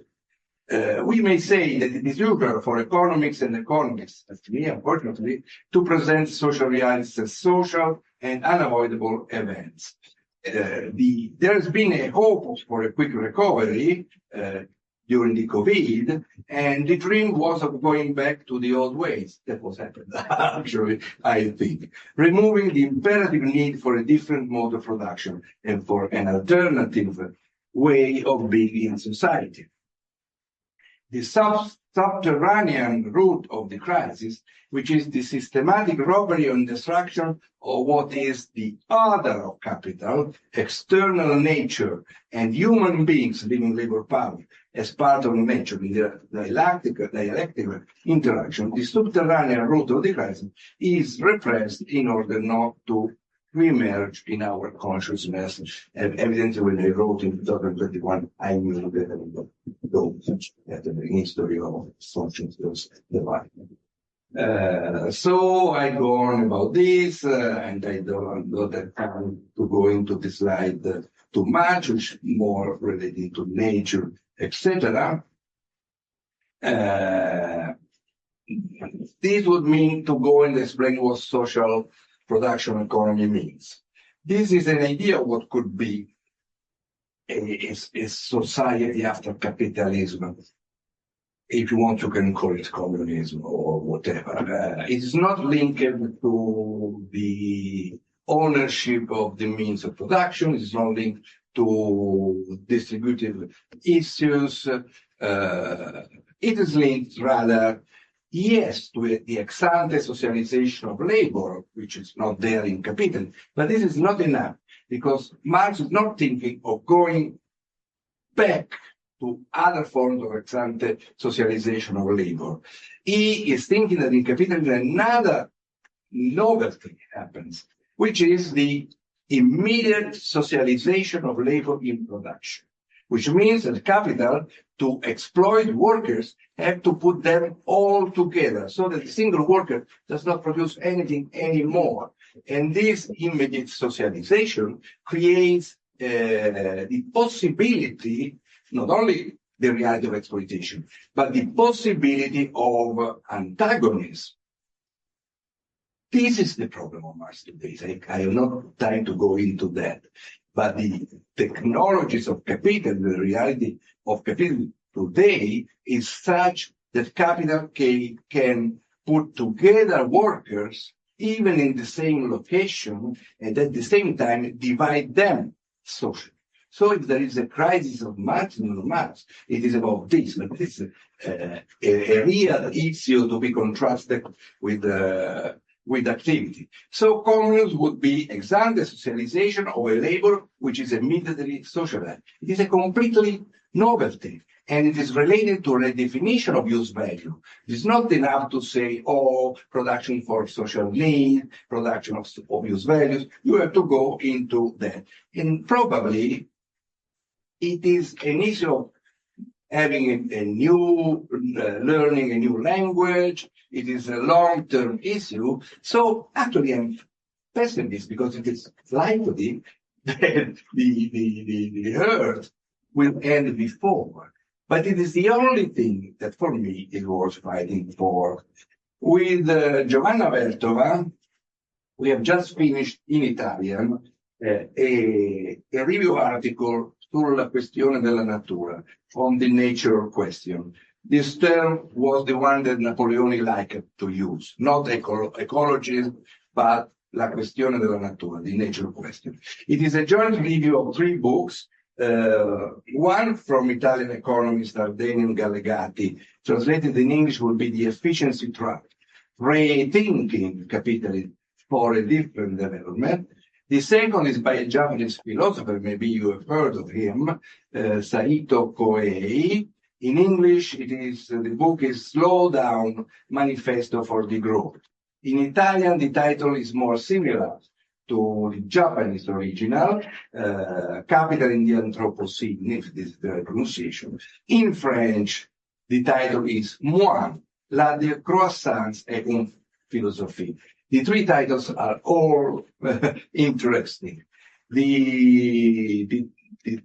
We may say that it is usual for economics and economists, as to me, unfortunately, to present social realities as social and unavoidable events. There has been a hope for a quick recovery during the COVID, and the dream was of going back to the old ways. That was happened, actually, I think. Removing the imperative need for a different mode of production and for an alternative way of being in society. The subterranean root of the crisis, which is the systematic robbery and destruction of what is the other of capital, external nature, and human beings living labor power as part of nature in the dialectical interaction, the subterranean root of the crisis is repressed in order not to re-emerge in our consciousness. And evidently, when I wrote in 2021, I knew that I would go at the history of consciousness development. So I go on about this, and I don't have time to go into the slide too much, which is more related to nature, etc. This would mean to go and explain what social production economy means. This is an idea of what could be a society after capitalism. If you want, you can call it communism or whatever. It is not linked to the ownership of the means of production. It is not linked to distributive issues. It is linked rather yes to the ex-ante socialization of labor, which is not there in capitalism, but this is not enough, because Marx is not thinking of going back to other forms of ex-ante socialization of labor. He is thinking that in capitalism another novelty happens, which is the immediate socialization of labor in production, which means that capital, to exploit workers, have to put them all together so that the single worker does not produce anything anymore. And this immediate socialization creates the possibility, not only the reality of exploitation, but the possibility of antagonism. This is the problem of Marx today. I have not time to go into that. But the technologies of capitalism, the reality of capitalism today is such that capital can put together workers even in the same location and at the same time divide them socially. So if there is a crisis of Marxism or Marx, it is about this, but this is a real issue to be contrasted with activity. So communism would be ex-ante socialization of a labor which is immediately socialized. It is a completely novelty, and it is related to a redefinition of use value. It is not enough to say, oh, production for social need, production of use values. You have to go into that. And probably it is an issue of having a new learning a new language. It is a long-term issue. So actually, I'm pessimist because it is likely that the Earth will end before. But it is the only thing that for me is worth fighting for. With Giovanna Vertova, we have just finished in Italian a review article sulla questione della natura, on the nature question. This term was the one that Napoleone liked to use, not ecologism, but la questione della natura, the nature question. It is a joint review of 3 books, one from Italian economist Ardeni Gallegati, translated in English will be The Efficiency Trap, Rethinking Capitalism for a Different Development. The second is by a Japanese philosopher, maybe you have heard of him, Saito Koei. In English, the book is Slow Down, Manifesto for the Growth. In Italian, the title is more similar to the Japanese original, Capital in the Anthropocene, if this is the pronunciation. In French, the title is Moi, la décroissance et une philosophie. The 3 titles are all interesting. The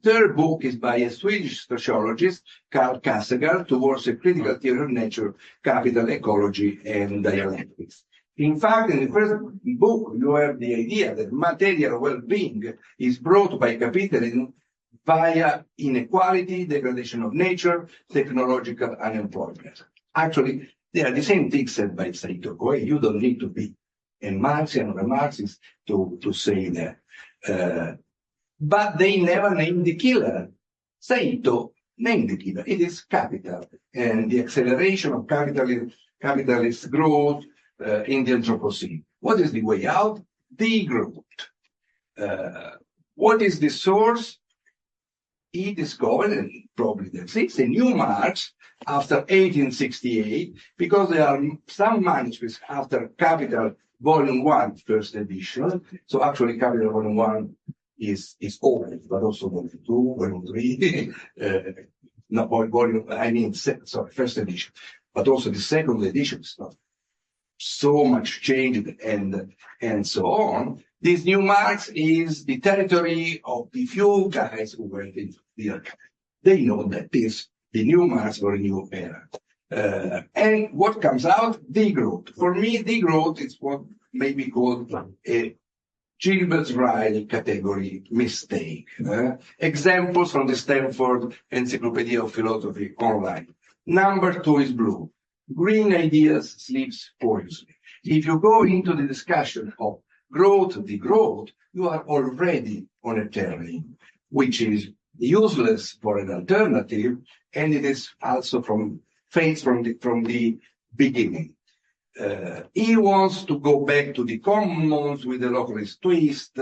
third book is by a Swedish sociologist, Carl Kassegar, Towards a Critical Theory of Nature, Capital, Ecology, and Dialectics. In fact, in the first book, you have the idea that material well-being is brought by capitalism via inequality, degradation of nature, technological unemployment. Actually, they are the same things said by Saito Koei. You don't need to be a Marxian or a Marxist to say that. But they never named the killer. Saito named the killer. It is capital and the acceleration of capitalist growth in the Anthropocene. What is the way out? Degrowth. What is the source? He discovered, and probably that's it, a new Marx after 1868, because there are some manuscripts after Capital Volume 1, first edition. So actually, Capital Volume 1 is old, but also Volume 2, Volume 3, first edition. But also the second edition is not so much changed and so on. This new Marx is the territory of the few guys who went into the archive. They know that this the new Marx for a new era. And what comes out? Degrowth. For me, degrowth is what may be called a Gilbert's Ryle category mistake. Examples from the Stanford Encyclopedia of Philosophy online. Number 2 is blue. Green ideas sleeps furiously. If you go into the discussion of growth, degrowth, you are already on a terrain which is useless for an alternative, and it is also fades from the beginning. He wants to go back to the commons with a localist twist.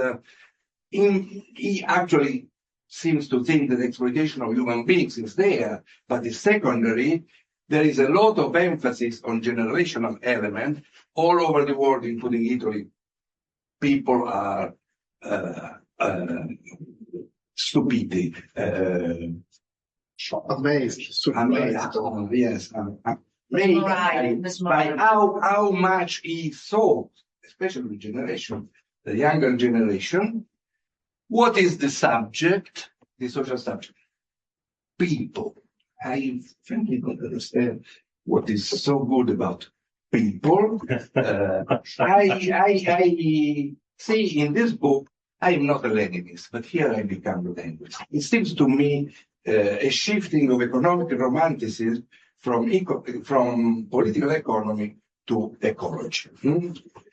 He actually seems to think that exploitation of human beings is there, but it's secondary. There is a lot of emphasis on generational element all over the world, including Italy. People are stupidity. Amazed. Yes, amazed by how much he saw, especially the generation, the younger generation. What is the subject, the social subject? People. I frankly don't understand what is so good about people. I see in this book, I am not a Leninist, but here I become a Leninist. It seems to me a shifting of economic romanticism from political economy to ecology.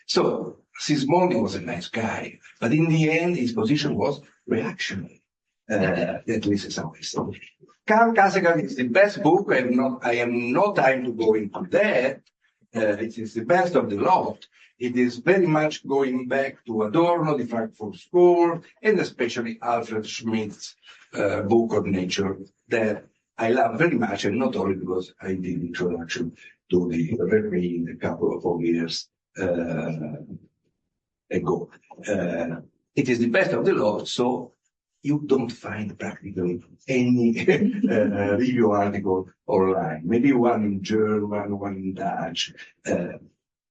So Sismondi was a nice guy, but in the end, his position was reactionary. At least in some ways. Karl Kasegat is the best book. I have no time to go into that. It is the best of the lot. It is very much going back to Adorno, the Frankfurt School, and especially Alfred Schmidt's book on nature that I love very much, and not only because I did the introduction to the rereading a couple of years ago. It is the best of the lot, so you don't find practically any review article online. Maybe one in German, one in Dutch.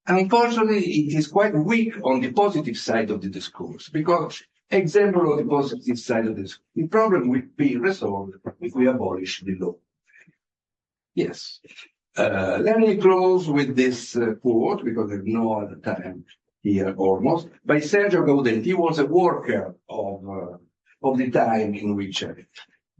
Unfortunately, it is quite weak on the positive side of the discourse, because example of the positive side of this, the problem will be resolved if we abolish the law. Yes. Let me close with this quote, because there's no other time here almost, by Sergio Gaudenti. He was a worker of the time in which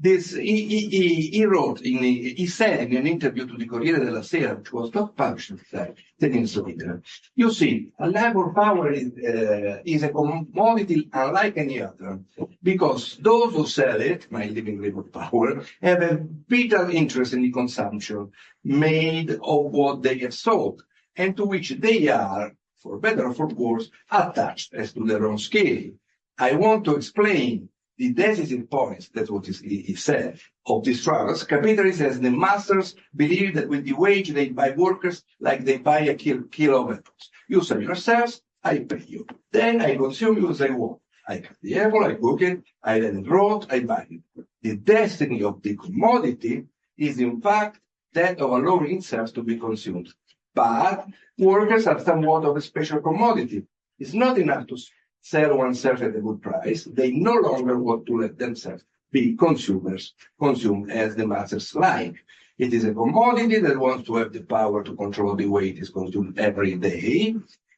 he wrote, he said in an interview to the Corriere della Sera, which was not published at the time, 10 years later, you see, a labor power is a commodity unlike any other, because those who sell it, my living labor power, have a vital interest in the consumption made of what they have sold, and to which they are, for better or for worse, attached as to their own scale. I want to explain the decisive points, that's what he said, of these struggles. Capitalists as the masters believe that with the wage they buy workers like they buy a kilo of apples. You sell yourselves, I pay you. Then I consume you as I want. I cut the apple, I cook it, I let it rot, I buy it. The destiny of the commodity is in fact that of allowing itself to be consumed. But workers are somewhat of a special commodity. It's not enough to sell oneself at a good price. They no longer want to let themselves be consumers, consumed as the masses like. It is a commodity that wants to have the power to control the way it is consumed every day.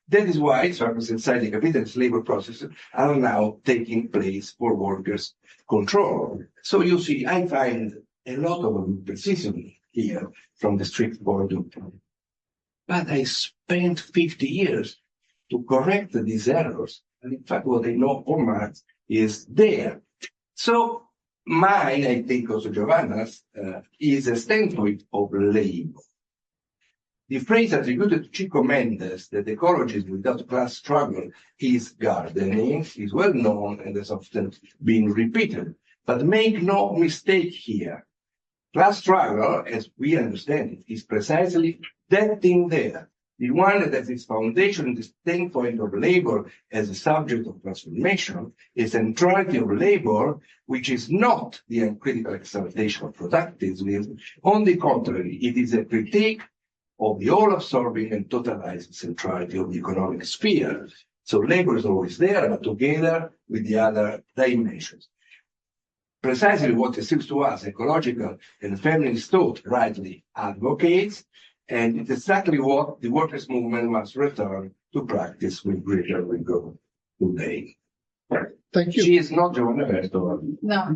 That is why circles inside the capitalist labor processes are now taking place for workers' control. So you see, I find a lot of imprecision here from the strict point of view. But I spent 50 years to correct these errors. And in fact, what I know from Marx is there. So mine, I think also Giovanna's, is a standpoint of labor. The phrase attributed to Chico Mendes that ecologism without class struggle is gardening is well known and has often been repeated. But make no mistake here. Class struggle, as we understand it, is precisely that thing there. The one that has its foundation in the standpoint of labor as a subject of transformation, a centrality of labor, which is not the uncritical exaltation of productivism. On the contrary, it is a critique of the all-absorbing and totalizing centrality of the economic sphere. So labor is always there, but together with the other dimensions. Precisely what it seems to us, ecological and feminist thought rightly advocates, and it's exactly what the workers' movement must return to practice with greater rigor today. Thank you. She is not Giovanna Vertova. No.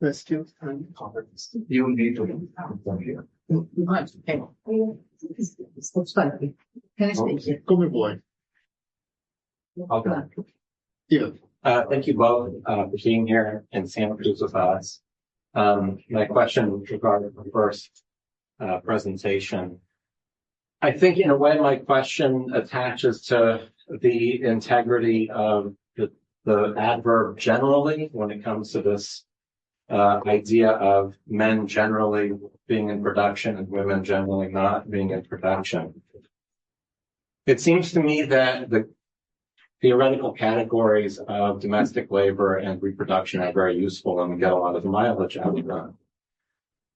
Questions and comments? You need to come here. Can I speak? Come vuoi. Okay. Io. Thank you both for being here in Santa Cruz with us. My question regarding the first presentation. I think in a way my question attaches to the integrity of the adverb generally when it comes to this idea of men generally being in production and women generally not being in production. It seems to me that the theoretical categories of domestic labor and reproduction are very useful and we get a lot of mileage out of them.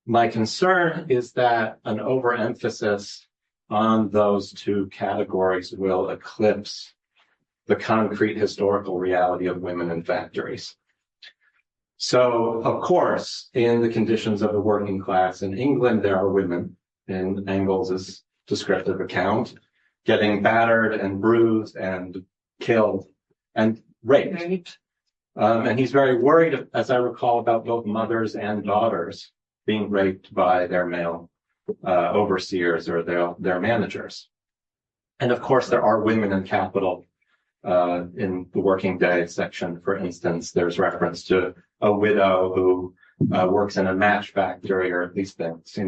My concern is that an overemphasis on those two categories will eclipse the concrete historical reality of women in factories. So, of course, in the conditions of the working class in England, there are women in Engels' descriptive account getting battered and bruised and killed and raped. And he's very worried, as I recall, about both mothers and daughters being raped by their male overseers or their managers. And of course, there are women in capital. In the working day section, for instance, there's reference to a widow who works in a match factory, or at least things,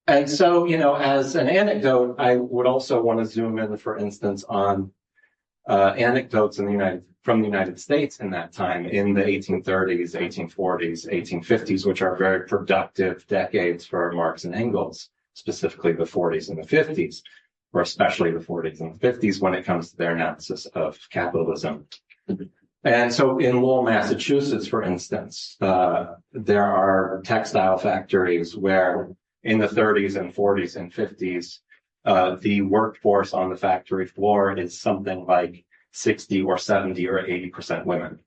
and so, as an anecdote, I would also want to zoom in, for instance, on anecdotes from the United States in that time, in the 1830s, 1840s, 1850s, which are very productive decades for Marx and Engels, specifically the 40s and the 50s. Or especially the 40s and 50s when it comes to their analysis of capitalism. And so in Lowell, Massachusetts, for instance, there are textile factories where in the 30s and 40s and 50s, the workforce on the factory floor is something like 60 or 70 or 80% women.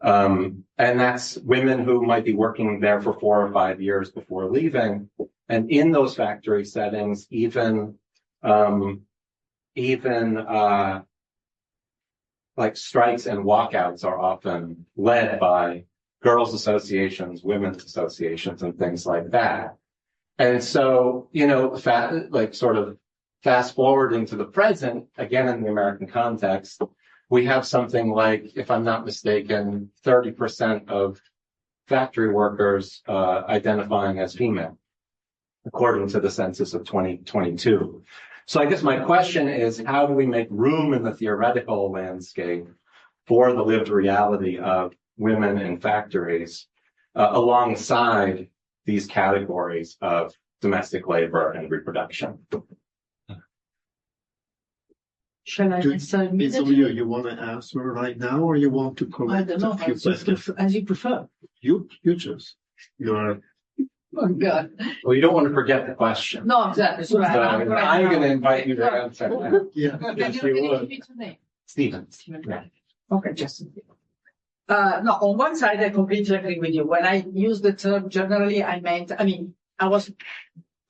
And that's women who might be working there for 4 or 5 years before leaving. And in those factory settings, even like strikes and walkouts are often led by girls' associations, women's associations, and things like that. And so, sort of fast forwarding to the present, again in the American context, we have something like, if I'm not mistaken, 30% of factory workers identifying as female, according to the census of 2022. So I guess my question is, how do we make room in the theoretical landscape for the lived reality of women in factories alongside these categories of domestic labor and reproduction? Shall I answer? You want to answer right now, or you want to collect a few questions? As you prefer. You choose. You're. Oh, God. Well, you don't want to forget the question. No, exactly. So I'm going to invite you to answer that. Yeah. If you would. Stephen. Okay, just. No, on one side, I completely agree with you. When I use the term generally, I was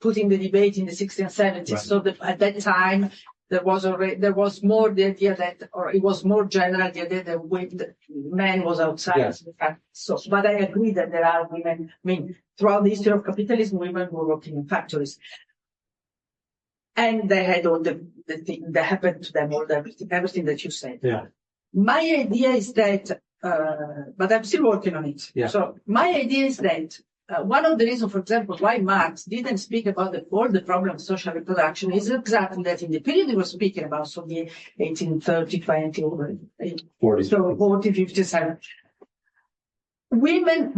putting the debate in the 60s and 70s. Right. So at that time, there was more the idea that, or it was more general the idea that the man was outside. Yes. So, but I agree that there are women. Throughout the history of capitalism, women were working in factories, and they had all the thing that happened to them, everything that you said. Yeah. My idea is that, but I'm still working on it. Yeah. So my idea is that. One of the reasons, for example, why Marx didn't speak about all the problems of social reproduction is exactly that in the period he was speaking about, so the 1830, 20, or 40, so 40, 57. Women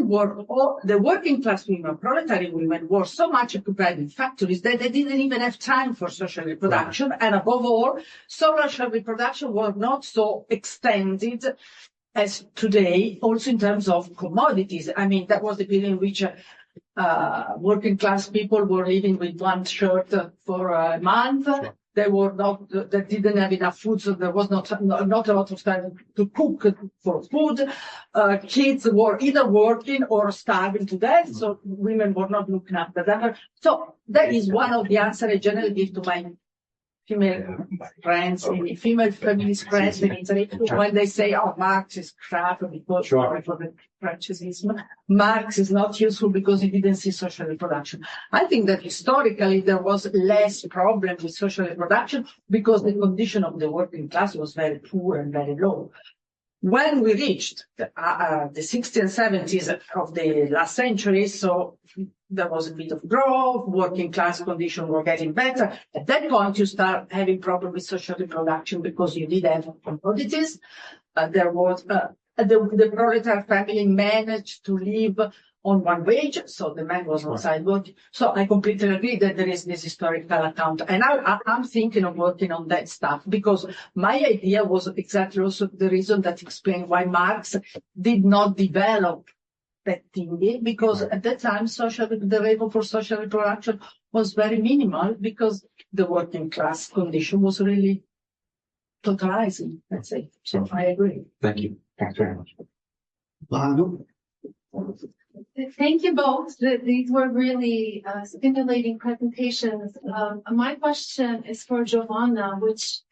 were, the working class women, proletariat women, were so much occupied in factories that they didn't even have time for social reproduction. Right. And above all, social reproduction was not so extended as today, also in terms of commodities. That was the period in which working class people were living with one shirt for a month. Sure. They didn't have enough food, so there was not a lot of time to cook for food. Kids were either working or starving to death, so women were not looking after them. So that is one of the answers I generally give to my female friends, female feminist friends in Italy, when they say, oh, Marx is crap because for the Francesism, Marx is not useful because he didn't see social reproduction. I think that historically there was less problem with social reproduction because the condition of the working class was very poor and very low. When we reached the 60s and 70s of the last century, so there was a bit of growth, working class conditions were getting better. At that point, you start having problems with social reproduction because you did have commodities. There was the proletarian family managed to live on one wage, so the man was outside working. So I completely agree that there is this historical account. And I'm thinking of working on that stuff because my idea was exactly also the reason that explained why Marx did not develop that theory, because at that time the labor for social reproduction was very minimal because the working class condition was really totalizing, let's say. So I agree. Thank you. Thanks very much. Thank you both. These were really stimulating presentations. My question is for Giovanna, which,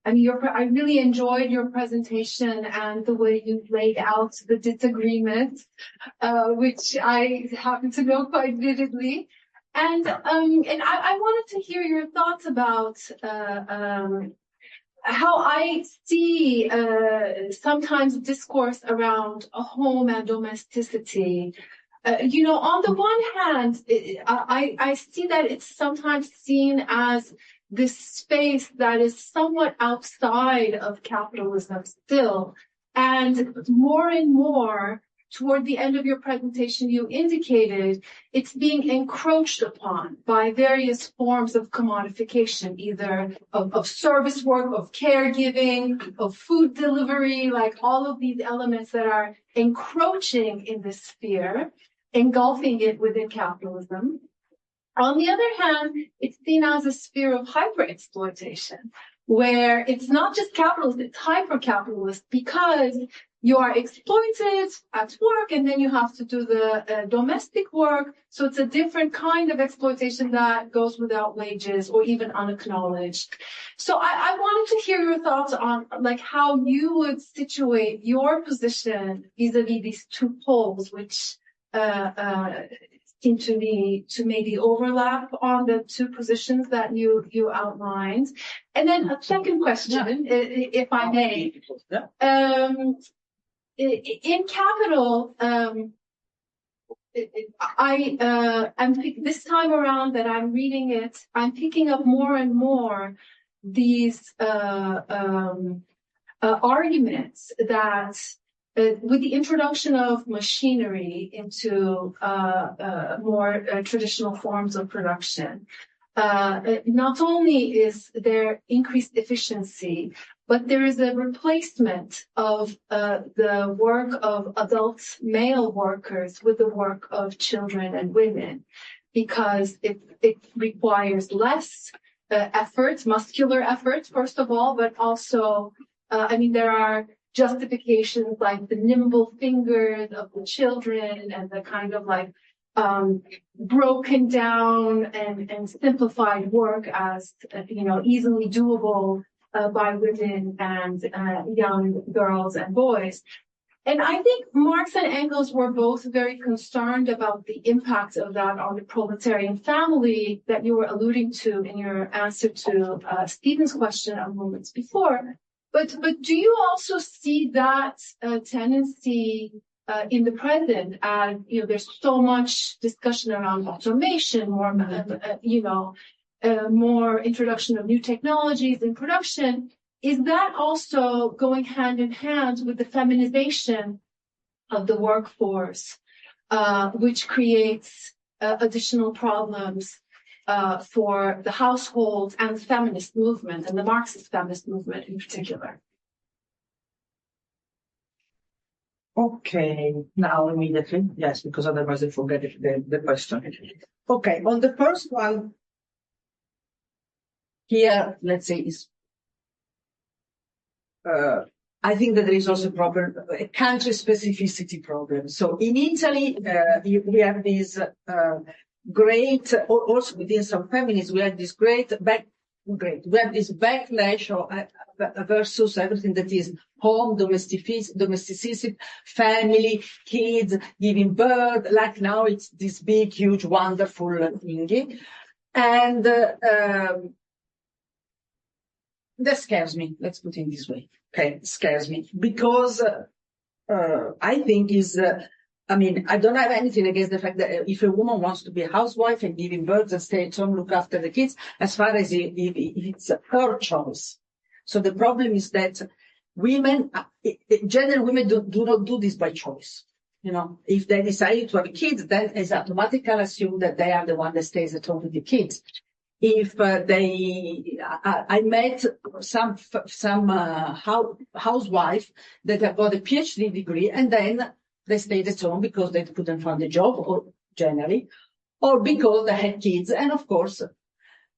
I mean, I really enjoyed your presentation and the way you laid out the disagreement, which I happen to know quite vividly. And I wanted to hear your thoughts about how I see sometimes discourse around a home and domesticity. On the one hand, I see that it's sometimes seen as this space that is somewhat outside of capitalism still. And more, toward the end of your presentation, you indicated it's being encroached upon by various forms of commodification, either of service work, of caregiving, of food delivery, like all of these elements that are encroaching in this sphere, engulfing it within capitalism. On the other hand, it's seen as a sphere of hyper-exploitation, where it's not just capitalist, it's hyper-capitalist, because you are exploited at work and then you have to do the domestic work. So it's a different kind of exploitation that goes without wages or even unacknowledged. So I wanted to hear your thoughts on like how you would situate your position vis-a-vis these two poles, which seem to maybe overlap on the two positions that you outlined. And then a second question, if I may. In Capital, this time around that I'm reading it, I'm picking up more and more these arguments that with the introduction of machinery into more traditional forms of production, not only is there increased efficiency, but there is a replacement of the work of adult male workers with the work of children and women, because it requires less effort, muscular effort, first of all, but also, there are justifications like the nimble fingers of the children and the kind of like broken down and simplified work as, easily doable by women and young girls and boys. And I think Marx and Engels were both very concerned about the impact of that on the proletarian family that you were alluding to in your answer to Stephen's question a moment before. But do you also see that tendency in the present? And there's so much discussion around automation, more introduction of new technologies in production. Is that also going hand in hand with the feminization of the workforce, which creates additional problems for the household and the feminist movement, and the Marxist feminist movement in particular? Okay, now immediately, yes, because otherwise I forget the question. Okay, on the first one, here, let's say, is I think that there is also a country specificity problem. So in Italy, we have this great, also within some feminists, we have this great great. We have this backlash versus everything that is home, domesticity, family, kids, giving birth. Like now it's this big, huge, wonderful thingy. And that scares me. Let's put it this way. Okay, scares me because I think I don't have anything against the fact that if a woman wants to be a housewife and giving birth and stay at home, look after the kids, as far as if it's her choice. So the problem is that women, general women do not do this by choice. You know, if they decide to have kids, then it's automatically assumed that they are the one that stays at home with the kids. If I met some housewife that have got a PhD degree and then they stayed at home because they couldn't find a job, or generally, or because they had kids. And of course,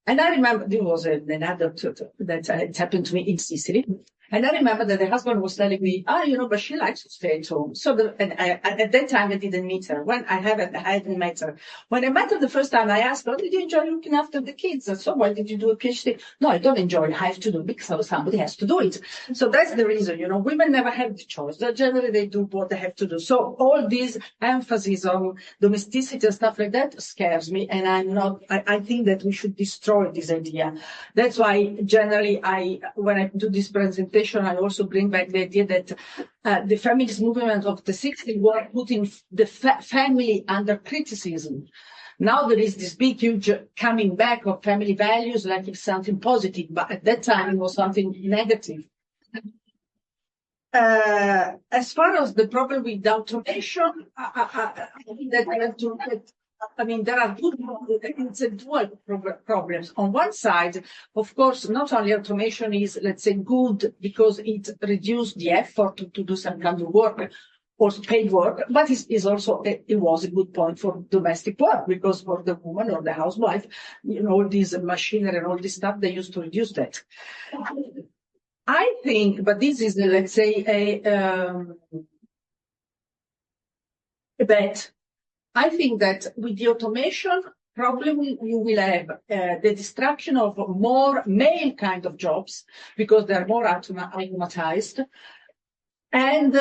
and I remember there was another that happened to me in Sicily. And I remember that the husband was telling me, but she likes to stay at home. So at that time, I didn't meet her. When I hadn't met her. When I met her the first time, I asked her, did you enjoy looking after the kids? And so why did you do a PhD? No, I don't enjoy it. I have to do it because somebody has to do it. So that's the reason, women never have the choice. Generally, they do what they have to do. So all this emphasis on domesticity and stuff like that scares me. And I think that we should destroy this idea. That's why generally when I do this presentation, I also bring back the idea that the feminist movement of the 60s were putting the family under criticism. Now there is this big, huge coming back of family values like it's something positive, but at that time it was something negative. As far as the problem with automation, I think that we have to look at. There are it's a dual problems. On one side, of course, not only automation is, let's say, good because it reduced the effort to do some kind of work or paid work, but it was a good point for domestic work because for the woman or the housewife, all this machinery and all this stuff, they used to reduce that. I think, but this is, let's say, a bet. I think that with the automation, probably you will have the destruction of more male kind of jobs because they're more automatized. And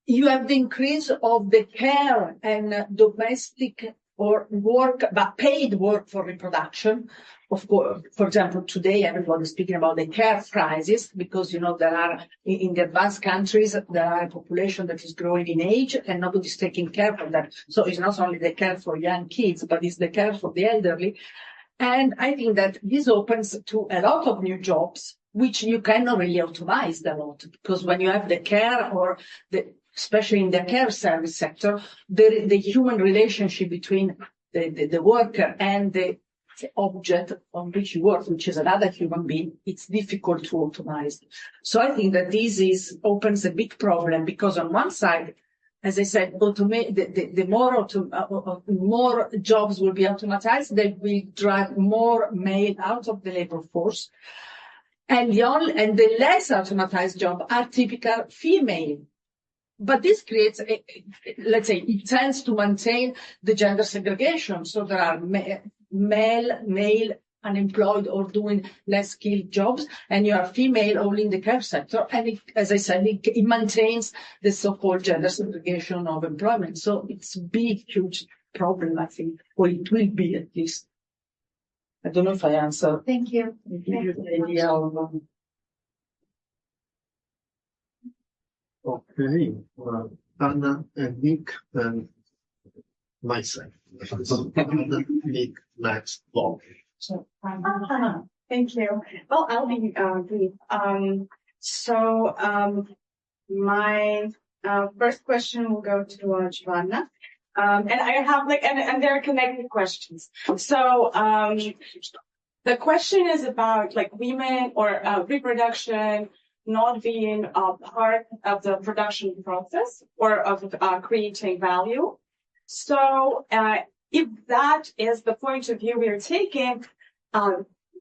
you have the increase of the care and domestic or work, but paid work for reproduction. Of course, for example, today everyone is speaking about the care crisis because, there are, in the advanced countries, there are a population that is growing in age and nobody's taking care of that. So it's not only the care for young kids, but it's the care for the elderly. And I think that this opens to a lot of new jobs, which you cannot really automate a lot because when you have the care especially in the care service sector, the human relationship between the worker and the object on which you work, which is another human being, it's difficult to automate. So I think that this opens a big problem because on one side, as I said, the more jobs will be automatized, they will drive more male out of the labor force. And the less automatized jobs are typical female. But this creates, let's say, it tends to maintain the gender segregation. So there are male unemployed or doing less skilled jobs, and you are female only in the care sector. And as I said, it maintains the so-called gender segregation of employment. So it's a big, huge problem, I think, or it will be at least. I don't know if I answered. Thank you. Give you the idea of. Okay, Anna and Nick and myself. Anna, Nick, Max, Bob. Thank you. Well, I'll be brief. My first question will go to Giovanna. And I have and they're connected questions. So the question is about women or reproduction not being a part of the production process or of creating value. So if that is the point of view we are taking,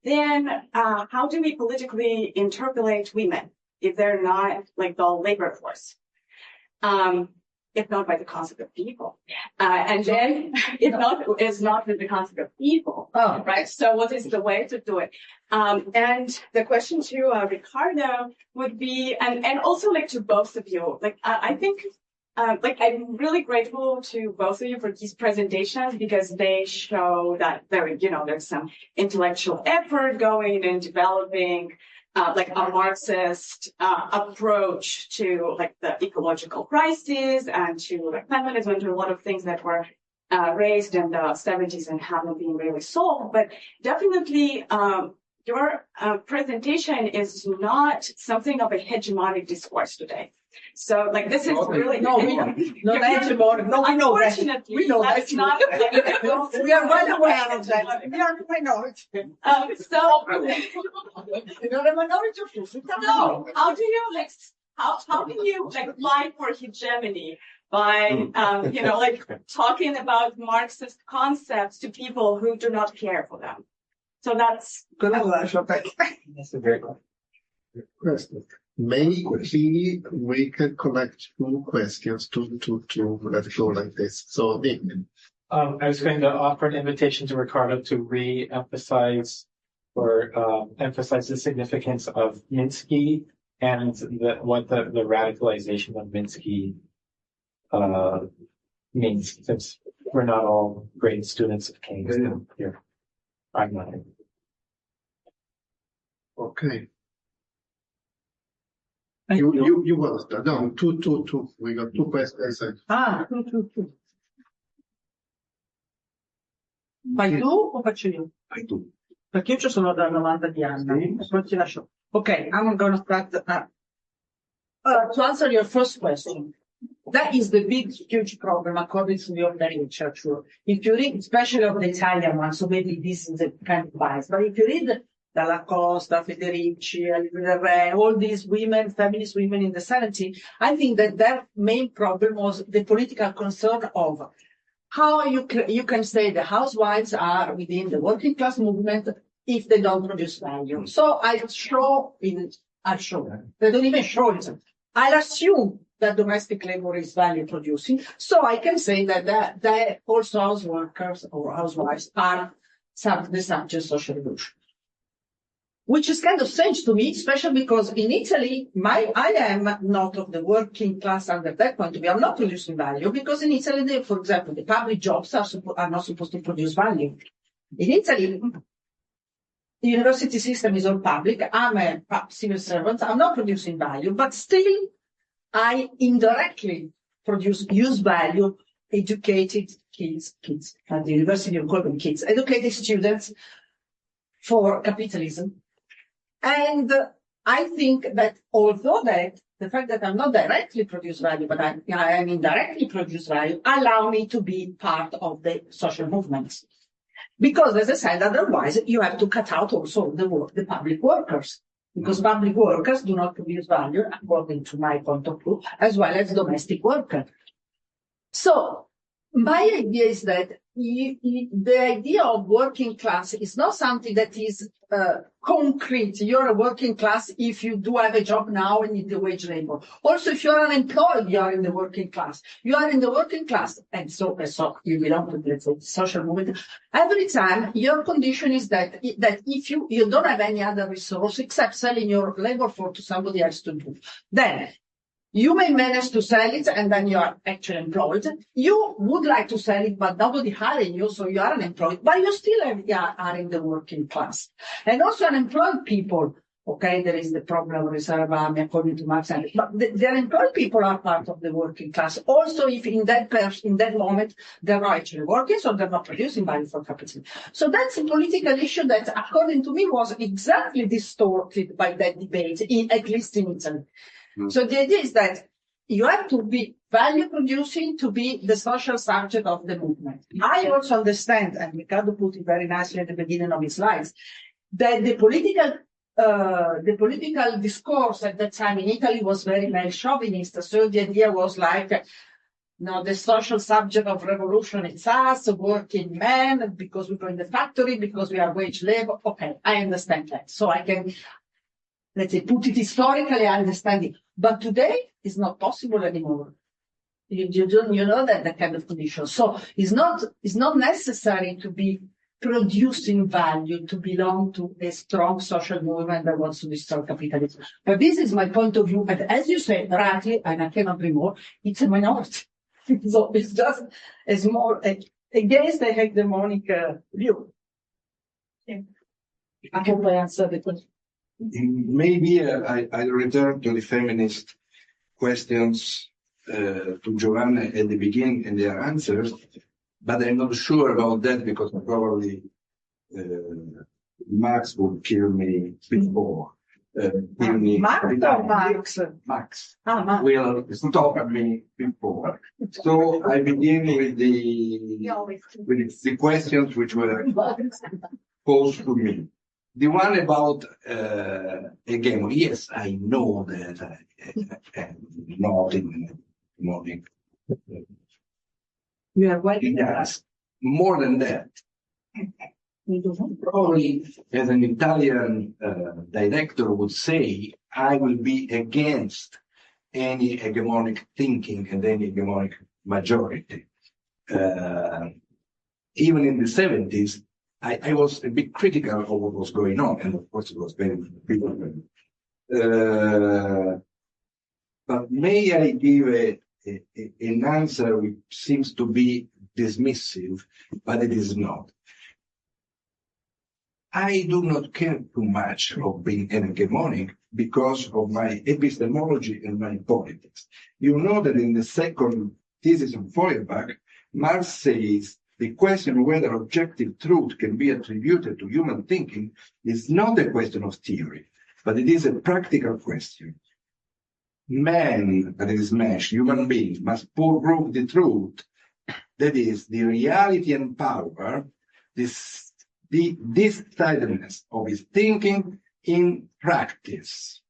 then how do we politically interpolate women if they're not the labor force? if not by the concept of people? And then, if not, is not with the concept of people, right? So what is the way to do it? And the question to Riccardo would be, and also like to both of you, like I think, like I'm really grateful to both of you for these presentations because they show that there's some intellectual effort going in developing like a Marxist approach to like the ecological crisis and to like feminism and to a lot of things that were raised in the 70s and haven't been really solved. But definitely your presentation is not something of a hegemonic discourse today. So like this is really not hegemonic. No, we know that. Unfortunately, We know that's that. not We are well aware of that. We are a minority. so You're a minority of people. no, how do you like how can you like fight for hegemony by like talking about Marxist concepts to people who do not care for them? So that's That's a very good question. Maybe we can connect two questions to let's go like this. So Nick. I was going to offer an invitation to Riccardo to re-emphasize or emphasize the significance of Minsky and what the radicalization of Minsky means, since we're not all great students of Keynes here. I'm not. Okay. You want to start? No, two. We got two questions. Two. Fai tu o faccio io? Fai tu. Perché io ci sono da 90 di anni. Poi ti lascio. Okay, I'm going to start. To answer your first question, that is the big, huge problem according to the ordinary literature. If you read, especially of the Italian one, so maybe this is a kind of bias, but if you read Dalla Costa, Federici, all these women, feminist women in the 70s, I think that their main problem was the political concern of how you can say the housewives are within the working class movement if they don't produce value. So they don't even show it. I'll assume that domestic labor is value producing. So I can say that also house workers or housewives are the subject of social revolution. Which is kind of strange to me, especially because in Italy, I am not of the working class under that point of view. I'm not producing value because in Italy, for example, the public jobs are not supposed to produce value. In Italy, the university system is all public. I'm a civil servant. I'm not producing value, but still I indirectly use value, educated kids, at the university you call them kids, educated students for capitalism. And I think that although the fact that I'm not directly produce value, but I am indirectly produce value, allow me to be part of the social movements. Because as I said, otherwise you have to cut out also the public workers. Because public workers do not produce value, according to my point of view, as well as domestic workers. So my idea is that the idea of working class is not something that is concrete. You're a working class if you do have a job now and need the wage labor. Also, if you're unemployed, you are in the working class. You are in the working class, and so you belong to the social movement. Every time, your condition is that if you don't have any other resource except selling your labor force to somebody else to do, then you may manage to sell it and then you are actually employed. You would like to sell it, but nobody hiring you, so you are unemployed, but you still are in the working class. And also unemployed people, okay, there is the problem of reserve army according to Marx, but the unemployed people are part of the working class. Also, if in that moment they're not actually working, so they're not producing value for capitalism. So that's a political issue that, according to me, was exactly distorted by that debate, at least in Italy. So the idea is that you have to be value producing to be the social subject of the movement. I also understand, and Riccardo put it very nicely at the beginning of his slides, that the political discourse at that time in Italy was very male chauvinist. So the idea was like, the social subject of revolution, it's us, working men, because we go in the factory, because we are wage labor. Okay, I understand that. So I can, let's say, put it historically, I understand it. But today it's not possible anymore. You know that kind of condition. So it's not necessary to be producing value to belong to a strong social movement that wants to destroy capitalism. But this is my point of view. And as you say, rightly, and I cannot agree more, it's a minority. So it's just a small, against the hegemonic view. Yeah. I hope I answered the question. Maybe I return to the feminist questions to Giovanna at the beginning and their answers, but I'm not sure about that because probably Marx would kill me before. Marx or Marx? Marx Marx. will stop me before. So I begin with the questions which were posed to me. The one about hegemony. Yes, I know that I'm not in hegemonic. You are well. Yes, more than that. Probably, as an Italian director would say, I will be against any hegemonic thinking and any hegemonic majority. Even in the 70s, I was a bit critical of what was going on, and of course it was very difficult. But may I give an answer which seems to be dismissive, but it is not. I do not care too much of being an hegemonic because of my epistemology and my politics. You know that in the second thesis of Feuerbach, Marx says the question of whether objective truth can be attributed to human thinking is not a question of theory, but it is a practical question. Man, that is human beings, must prove the truth, that is, the reality and power, this sidedness of his thinking in practice.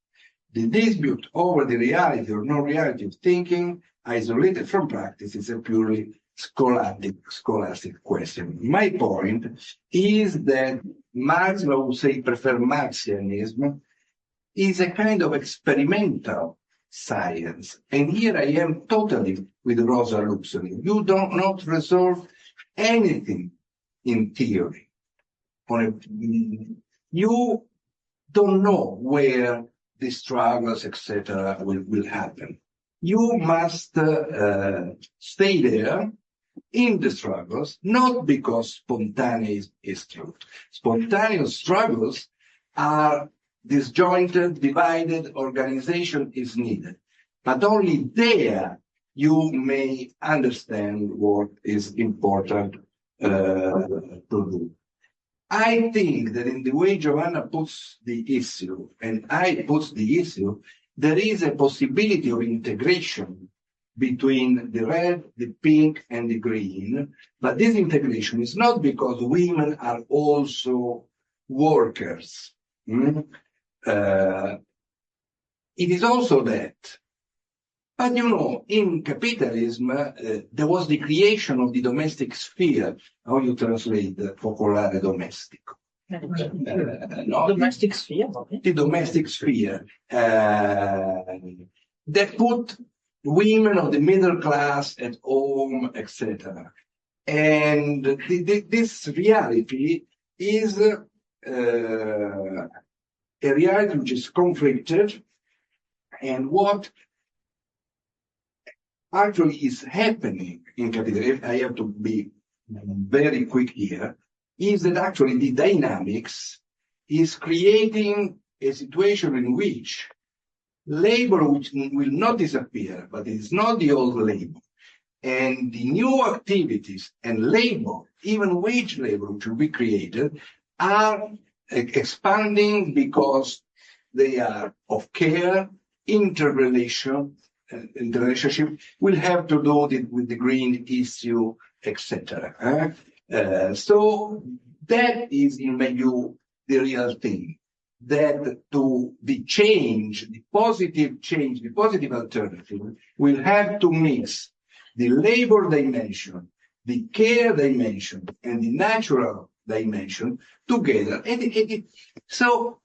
The dispute over the reality or non-reality of thinking, isolated from practice, is a purely scholastic question. My point is that Marx, I would say, prefer Marxianism, is a kind of experimental science. And here I am totally with Rosa Luxemburg. You do not resolve anything in theory. You don't know where the struggles, etc., will happen. You must stay there in the struggles, not because spontaneous is truth. Spontaneous struggles are disjointed, divided, organization is needed. But only there you may understand what is important to do. I think that in the way Giovanna puts the issue, and I put the issue, there is a possibility of integration between the red, the pink, and the green. But this integration is not because women are also workers. It is also that. But you know, in capitalism, there was the creation of the domestic sphere. How you translate popolare domestico? No, Domestic sphere. Okay. The domestic sphere that put women of the middle class at home, etc. And this reality is a reality which is conflicted, and what actually is happening in capitalism, I have to be very quick here, is that actually the dynamics is creating a situation in which labor which will not disappear, but it is not the old labor, and the new activities and labor, even wage labor which will be created, are expanding because they are of care, interrelationship will have to do with the green issue, etc. So that is, in my view, the real thing. That to the change, the positive change, the positive alternative, will have to mix the labor dimension, the care dimension, and the natural dimension together. So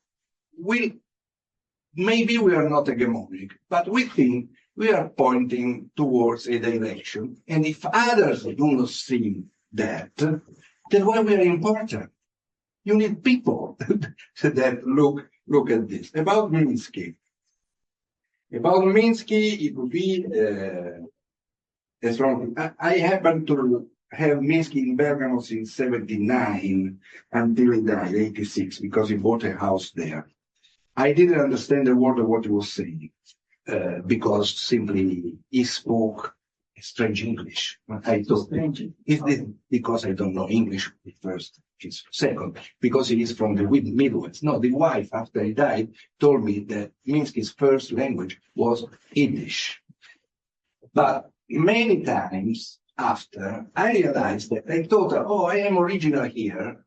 maybe we are not hegemonic, but we think we are pointing towards a direction. And if others do not see that, then why we are important? You need people that look at this. About Minsky. It would be as wrong. I happen to have Minsky in Bergamo since 79 until he died, 86, because he bought a house there. I didn't understand a word of what he was saying, because simply he spoke strange English. I thought, because I don't know English first, second, because he is from the Midwest. No, the wife, after he died, told me that Minsky's first language was Yiddish. But many times after, I realized that I thought, oh, I am original here,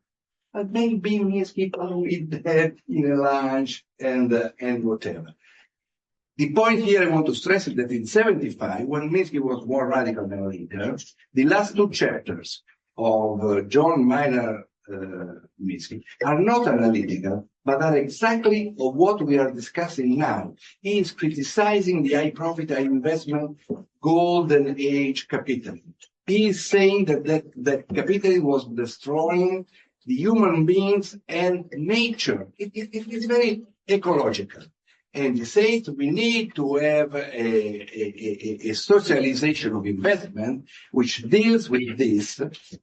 but maybe Minsky probably that in a lunch and whatever. The point here I want to stress is that in 75, when Minsky was more radical than later, the last two chapters of John Maynard Minsky are not analytical, but are exactly of what we are discussing now. He is criticizing the high profit, high investment, golden age capitalism. He is saying that capitalism was destroying the human beings and nature. It is very ecological. And he says we need to have a socialization of investment which deals with this,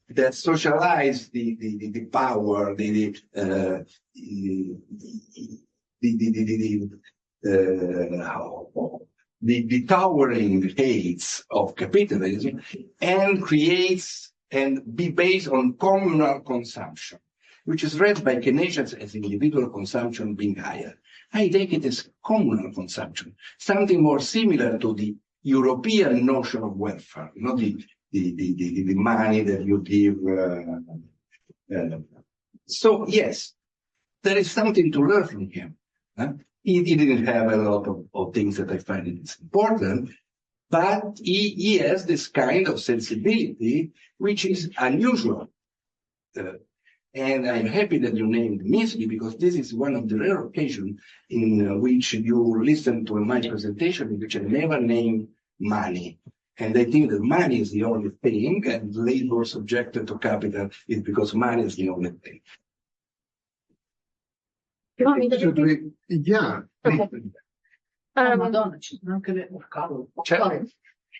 that socialize the power, the towering heights of capitalism, and creates and be based on communal consumption, which is read by Keynesians as individual consumption being higher. I take it as communal consumption, something more similar to the European notion of welfare, not the money that you give. So yes, there is something to learn from him. He didn't have a lot of things that I find it important, but he has this kind of sensibility which is unusual. And I'm happy that you named Minsky, because this is one of the rare occasions in which you listen to my presentation in which I never name money. And I think that money is the only thing, and labor subjected to capital is because money is the only thing. You want me to repeat? Yeah. Okay. Madonna, ci sono anche le Certo.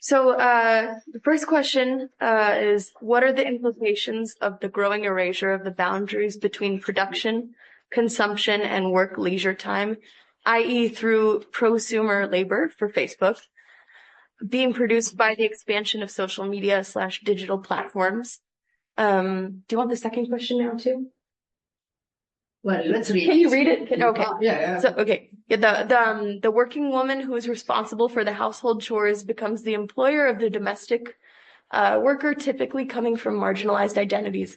So the first question is, what are the implications of the growing erasure of the boundaries between production, consumption, and work leisure time, i.e. through prosumer labor for Facebook, being produced by the expansion of social media / digital platforms? Do you want the second question now too? Well, let's read. Can you read it? Okay. Yeah. So, okay. The working woman who is responsible for the household chores becomes the employer of the domestic worker, typically coming from marginalized identities.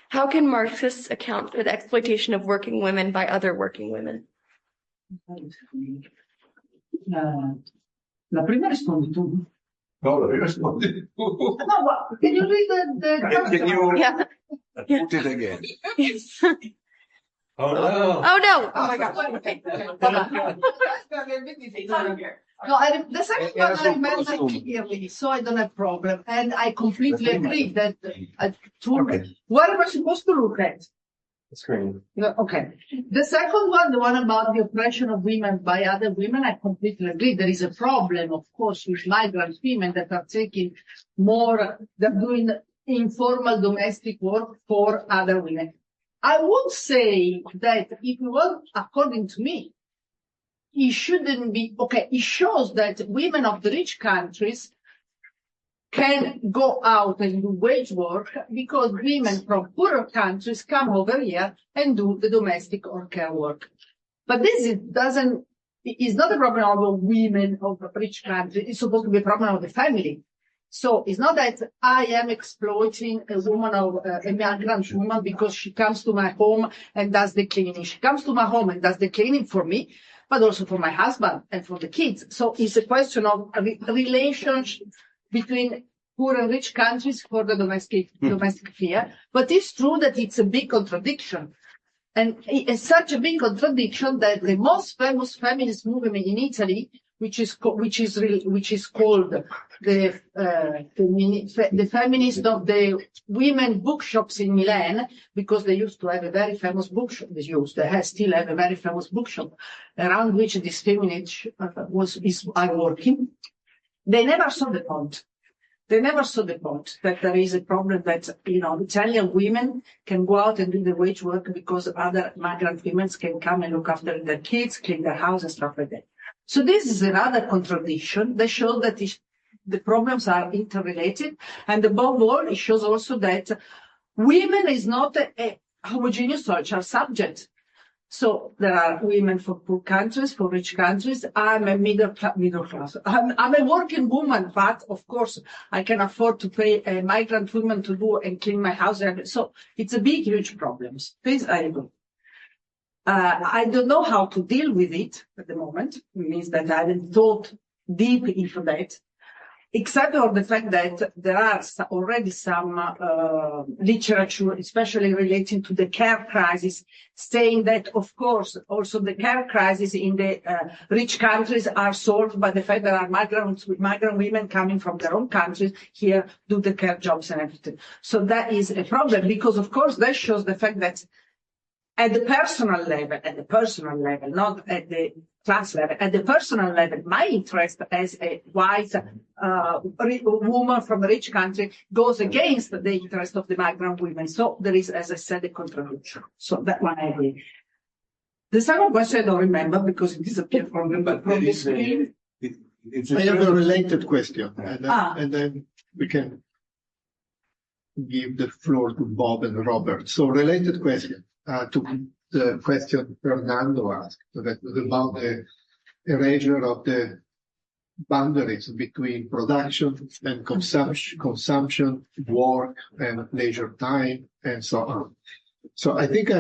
How can Marxists account for the exploitation of working women by other working women? La prima rispondi tu. No, rispondi tu. No, what? Can you read the Can you Yeah. put it again? Yes. Oh no. Oh no. Oh my gosh. Okay. No, the second one I remember clearly, so I don't have problem. And I completely agree that what am I supposed to look at? The screen. Okay. The second one, the one about the oppression of women by other women, I completely agree. There is a problem, of course, with migrant women that are taking more, they're doing informal domestic work for other women. I would say that if you want, according to me, it shouldn't be, okay, it shows that women of the rich countries can go out and do wage work because women from poorer countries come over here and do the domestic or care work. But this is not a problem of the women of the rich countries. It's supposed to be a problem of the family. So it's not that I am exploiting a woman or a migrant woman because she comes to my home and does the cleaning. She comes to my home and does the cleaning for me, but also for my husband and for the kids. So it's a question of a relationship between poor and rich countries for the domestic sphere. But it's true that it's a big contradiction. And it's such a big contradiction that the most famous feminist movement in Italy, which is called the feminist of the women bookshops in Milan, because they used to have a very famous bookshop. They still have a very famous bookshop around which this feminist are working. They never saw the point. They never saw the point that there is a problem that, Italian women can go out and do the wage work because other migrant women can come and look after their kids, clean their house and stuff like that. So this is another contradiction that shows that the problems are interrelated. And above all, it shows also that women is not a homogeneous social subject. So there are women for poor countries, for rich countries. I'm a middle class. I'm a working woman, but of course I can afford to pay a migrant woman to do and clean my house. So it's a big, huge problem. This I agree. I don't know how to deal with it at the moment. It means that I haven't thought deep into that, except for the fact that there are already some literature, especially relating to the care crisis, saying that, of course, also the care crisis in the rich countries are solved by the fact that there are migrant women coming from their own countries here, do the care jobs and everything. So that is a problem, because, of course, that shows the fact that at the personal level, not at the class level, at the personal level, my interest as a white woman from a rich country goes against the interest of the migrant women. So there is, as I said, a contradiction. So that one I agree. The second question I don't remember because it disappeared from the screen. I have a related question, and then we can give the floor to Bob and Robert. So related question. To the question Fernando asked, that was about the erasure of the boundaries between production and consumption, work and leisure time, and so on. So I think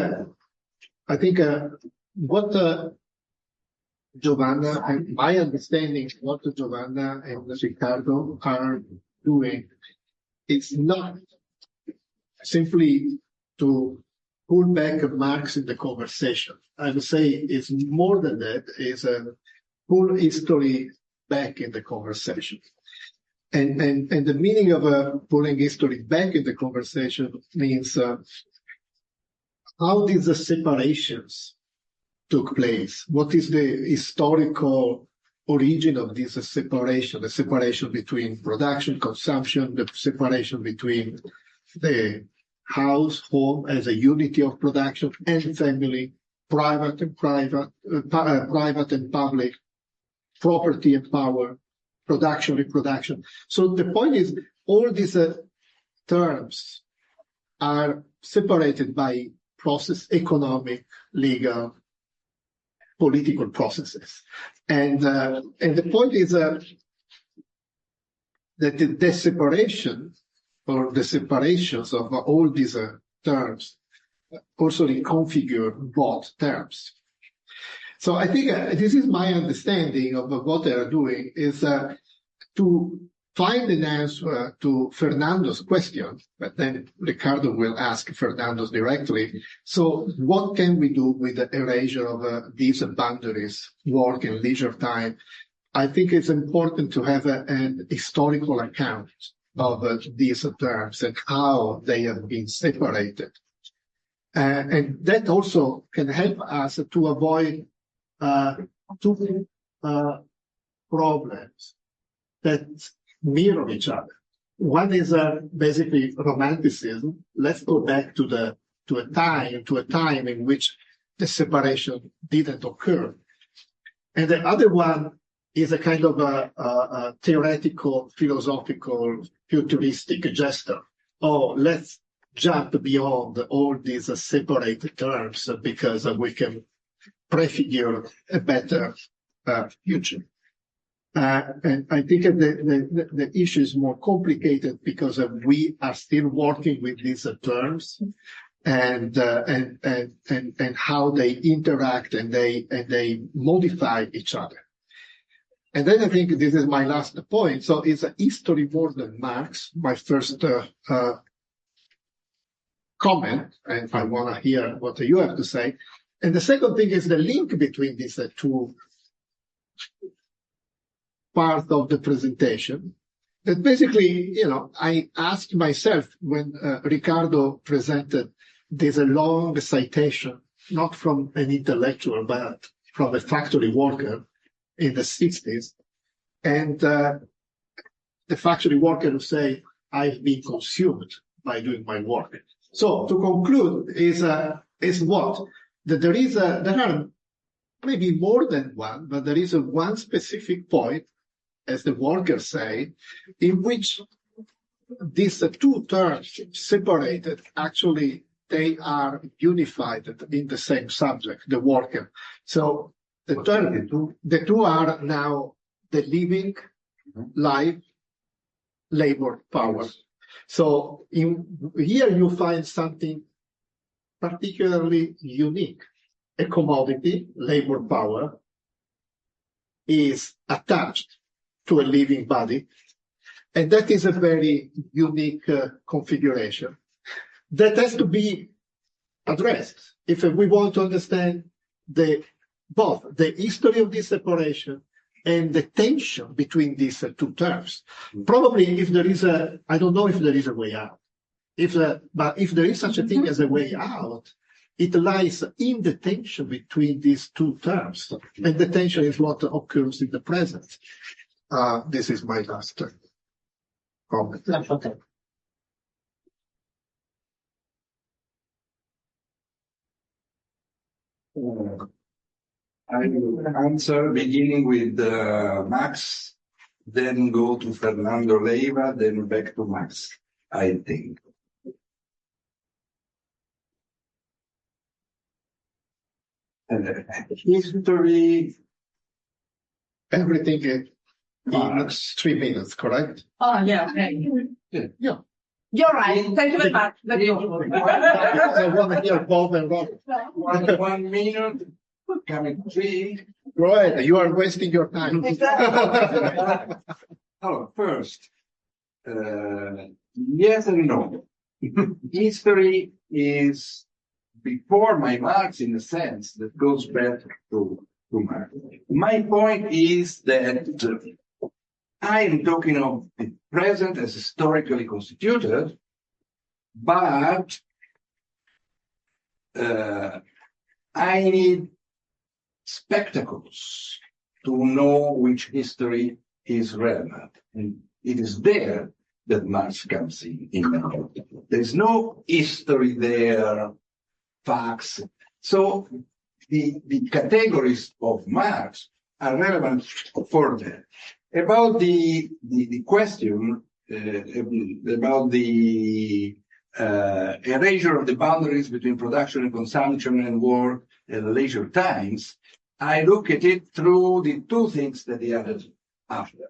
what Giovanna, and my understanding, what Giovanna and Riccardo are doing, is not simply to pull back Marx in the conversation. I would say it's more than that, it's a pull history back in the conversation. And the meaning of pulling history back in the conversation means how these separations took place. What is the historical origin of this separation, the separation between production, consumption, the separation between the house, home as a unity of production, and family, private and public, property and power, production, reproduction. So the point is, all these terms are separated by process, economic, legal, political processes. And the point is that the separation or the separations of all these terms also reconfigure both terms. So I think this is my understanding of what they are doing, is to find an answer to Fernando's question, but then Riccardo will ask Fernando directly. So what can we do with the erasure of these boundaries, work and leisure time? I think it's important to have an historical account of these terms and how they have been separated. And that also can help us to avoid two problems that mirror each other. One is basically romanticism. Let's go back to a time in which the separation didn't occur. And the other one is a kind of a theoretical, philosophical, futuristic gesture. Oh, let's jump beyond all these separated terms because we can prefigure a better future. And I think the issue is more complicated because we are still working with these terms and how they interact and they modify each other. And then I think this is my last point. So it's a history more than Marx, my first comment, and I want to hear what you have to say. And the second thing is the link between these two parts of the presentation. That basically, I asked myself when Riccardo presented this long citation, not from an intellectual, but from a factory worker in the 60s. And the factory worker who say, I've been consumed by doing my work. So to conclude is what? That there are maybe more than one, but there is one specific point, as the workers say, in which these two terms separated, actually, they are unified in the same subject, the worker. So the two are now the living, life, labor power. So here you find something particularly unique. A commodity, labor power, is attached to a living body. And that is a very unique configuration that has to be addressed if we want to understand both the history of this separation and the tension between these two terms. Probably if there is I don't know if there is a way out. But if there is such a thing as a way out, it lies in the tension between these two terms. And the tension is what occurs in the present. This is my last comment. Okay. I will answer beginning with Max, then go to Fernando Leiva, then back to Max, I think. History. Everything in 3 minutes, correct? Oh, yeah. Okay. Yeah. You're right. Thank you very much. I want to hear Bob and Robert. 1 minute, coming 3. Go ahead. You are wasting your time. First, yes and no. History is before my Marx in a sense that goes back to Marx. My point is that I am talking of the present as historically constituted, but I need spectacles to know which history is relevant. And it is there that Marx comes in. There's no history there, facts. So the categories of Marx are relevant for that. About the question about the erasure of the boundaries between production and consumption and work and leisure times, I look at it through the two things that he added after.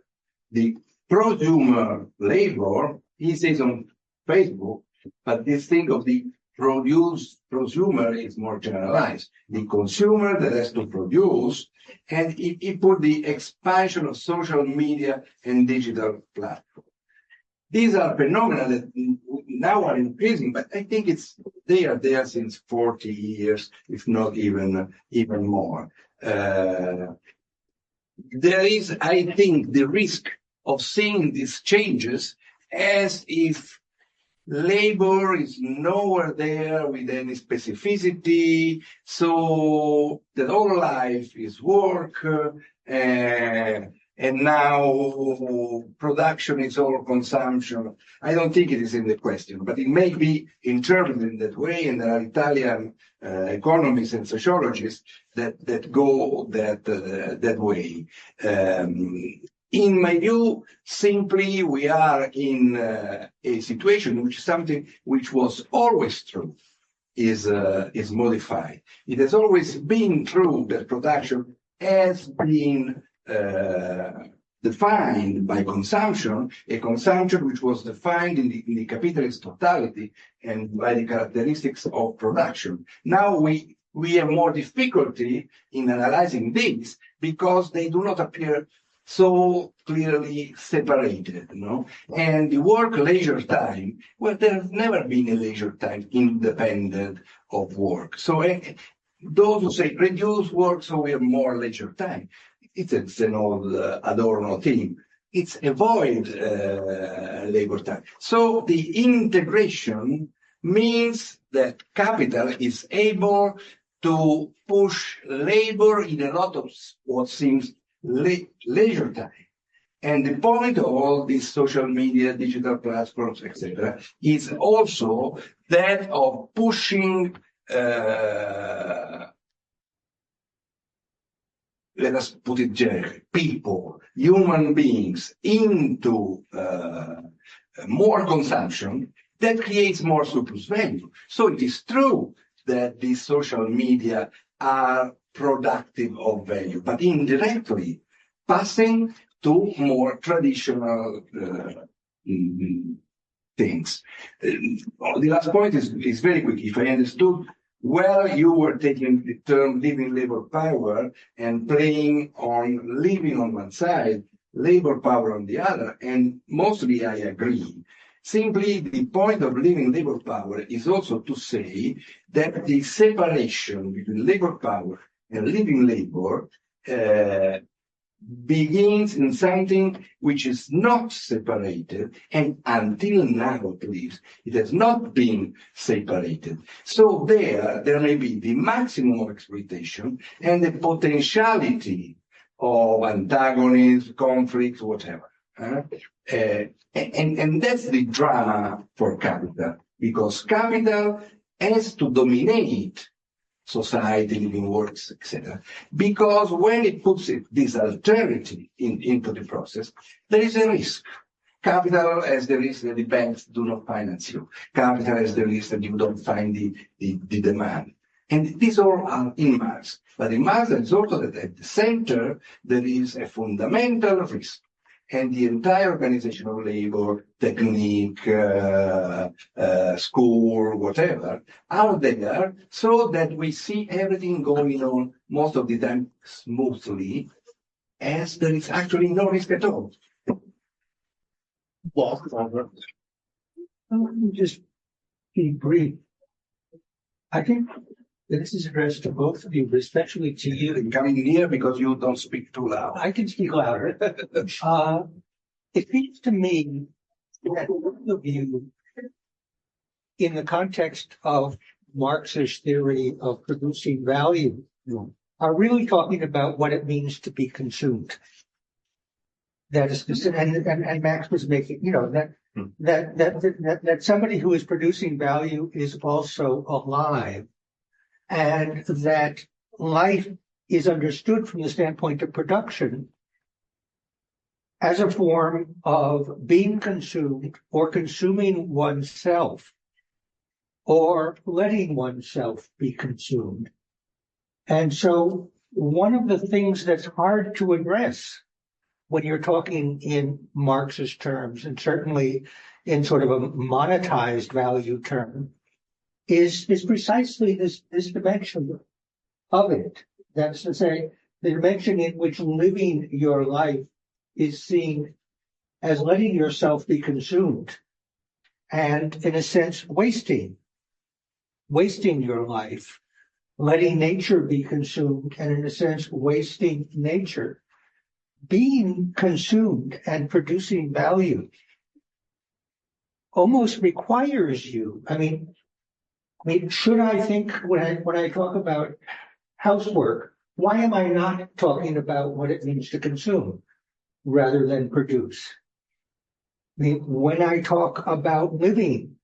The prosumer labor, he says on Facebook, but this thing of the prosumer is more generalized. The consumer that has to produce, and he put the expansion of social media and digital platforms. These are phenomena that now are increasing, but I think they are there since 40 years, if not even more. There is, I think, the risk of seeing these changes as if labor is nowhere there with any specificity, so that all life is work, and now production is all consumption. I don't think it is in the question, but it may be interpreted in that way, and there are Italian economists and sociologists that go that way. In my view, simply we are in a situation in which something which was always true is modified. It has always been true that production has been defined by consumption, a consumption which was defined in the capitalist totality and by the characteristics of production. Now we have more difficulty in analyzing these because they do not appear so clearly separated, And the work-leisure time, well, there's never been a leisure time independent of work. So those who say reduce work so we have more leisure time, it's an old Adorno theme. It's avoid labor time. So the integration means that capital is able to push labor in a lot of what seems leisure time. And the point of all these social media, digital platforms, etc., is also that of pushing, let us put it generically, people, human beings into more consumption that creates more surplus value. So it is true that these social media are productive of value, but indirectly passing to more traditional things. The last point is very quick. If I understood well, you were taking the term living labor power and playing on living on one side, labor power on the other, and mostly I agree. Simply, the point of living labor power is also to say that the separation between labor power and living labor begins in something which is not separated, and until now, at least, it has not been separated. So there may be the maximum of exploitation and the potentiality of antagonism, conflicts, whatever. And that's the drama for capital, because capital has to dominate society, living works, etc. Because when it puts this alterity into the process, there is a risk. Capital has the risk that the banks do not finance you. Capital has the risk that you don't find the demand. And these all are in Marx. But in Marx, there is also that at the center, there is a fundamental risk. And the entire organization of labor, technique, school, whatever, are there so that we see everything going on most of the time smoothly, as there is actually no risk at all. Just be brief. I think this is addressed to both of you, but especially to you. And coming near because you don't speak too loud. I can speak louder. It seems to me that both of you, in the context of Marx's theory of producing value, are really talking about what it means to be consumed. That is, and Max was making, that somebody who is producing value is also alive. And that life is understood from the standpoint of production as a form of being consumed or consuming oneself or letting oneself be consumed. And so one of the things that's hard to address when you're talking in Marxist terms, and certainly in sort of a monetized value term, is precisely this dimension of it. That's to say, the dimension in which living your life is seen as letting yourself be consumed and, in a sense, wasting your life, letting nature be consumed, and, in a sense, wasting nature. Being consumed and producing value almost requires you. I mean, should I think when I talk about housework, why am I not talking about what it means to consume rather than produce? I mean, when I talk about living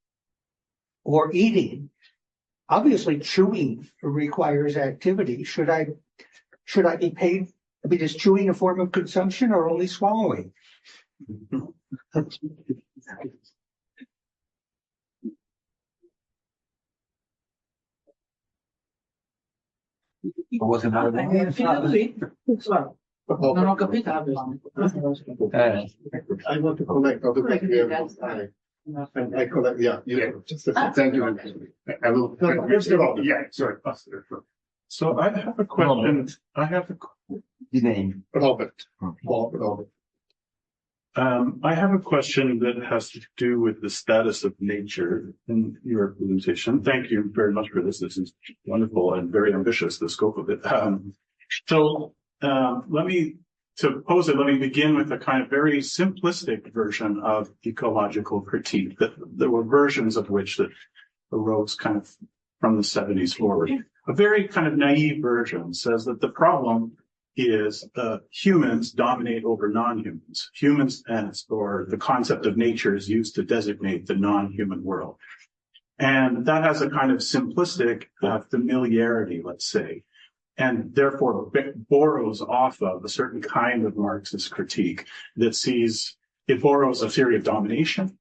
or eating, obviously chewing requires activity. Should I be paid? I mean, is chewing a form of consumption or only swallowing? Was another one? Non ho capito. I want to collect all the materials. I collect, just a second. Thank you. I will. Yeah, sorry. So I have a question. The name. Robert. Bob Robert. I have a question that has to do with the status of nature in your presentation. Thank you very much for this. This is wonderful and very ambitious, the scope of it. Let me begin with a kind of very simplistic version of ecological critique. That there were versions of which that arose kind of from the 70s forward. A very kind of naive version says that the problem is humans dominate over non-humans. Humans, or the concept of nature, is used to designate the non-human world. And that has a kind of simplistic familiarity, let's say, and therefore borrows off of a certain kind of Marxist critique that borrows a theory of domination,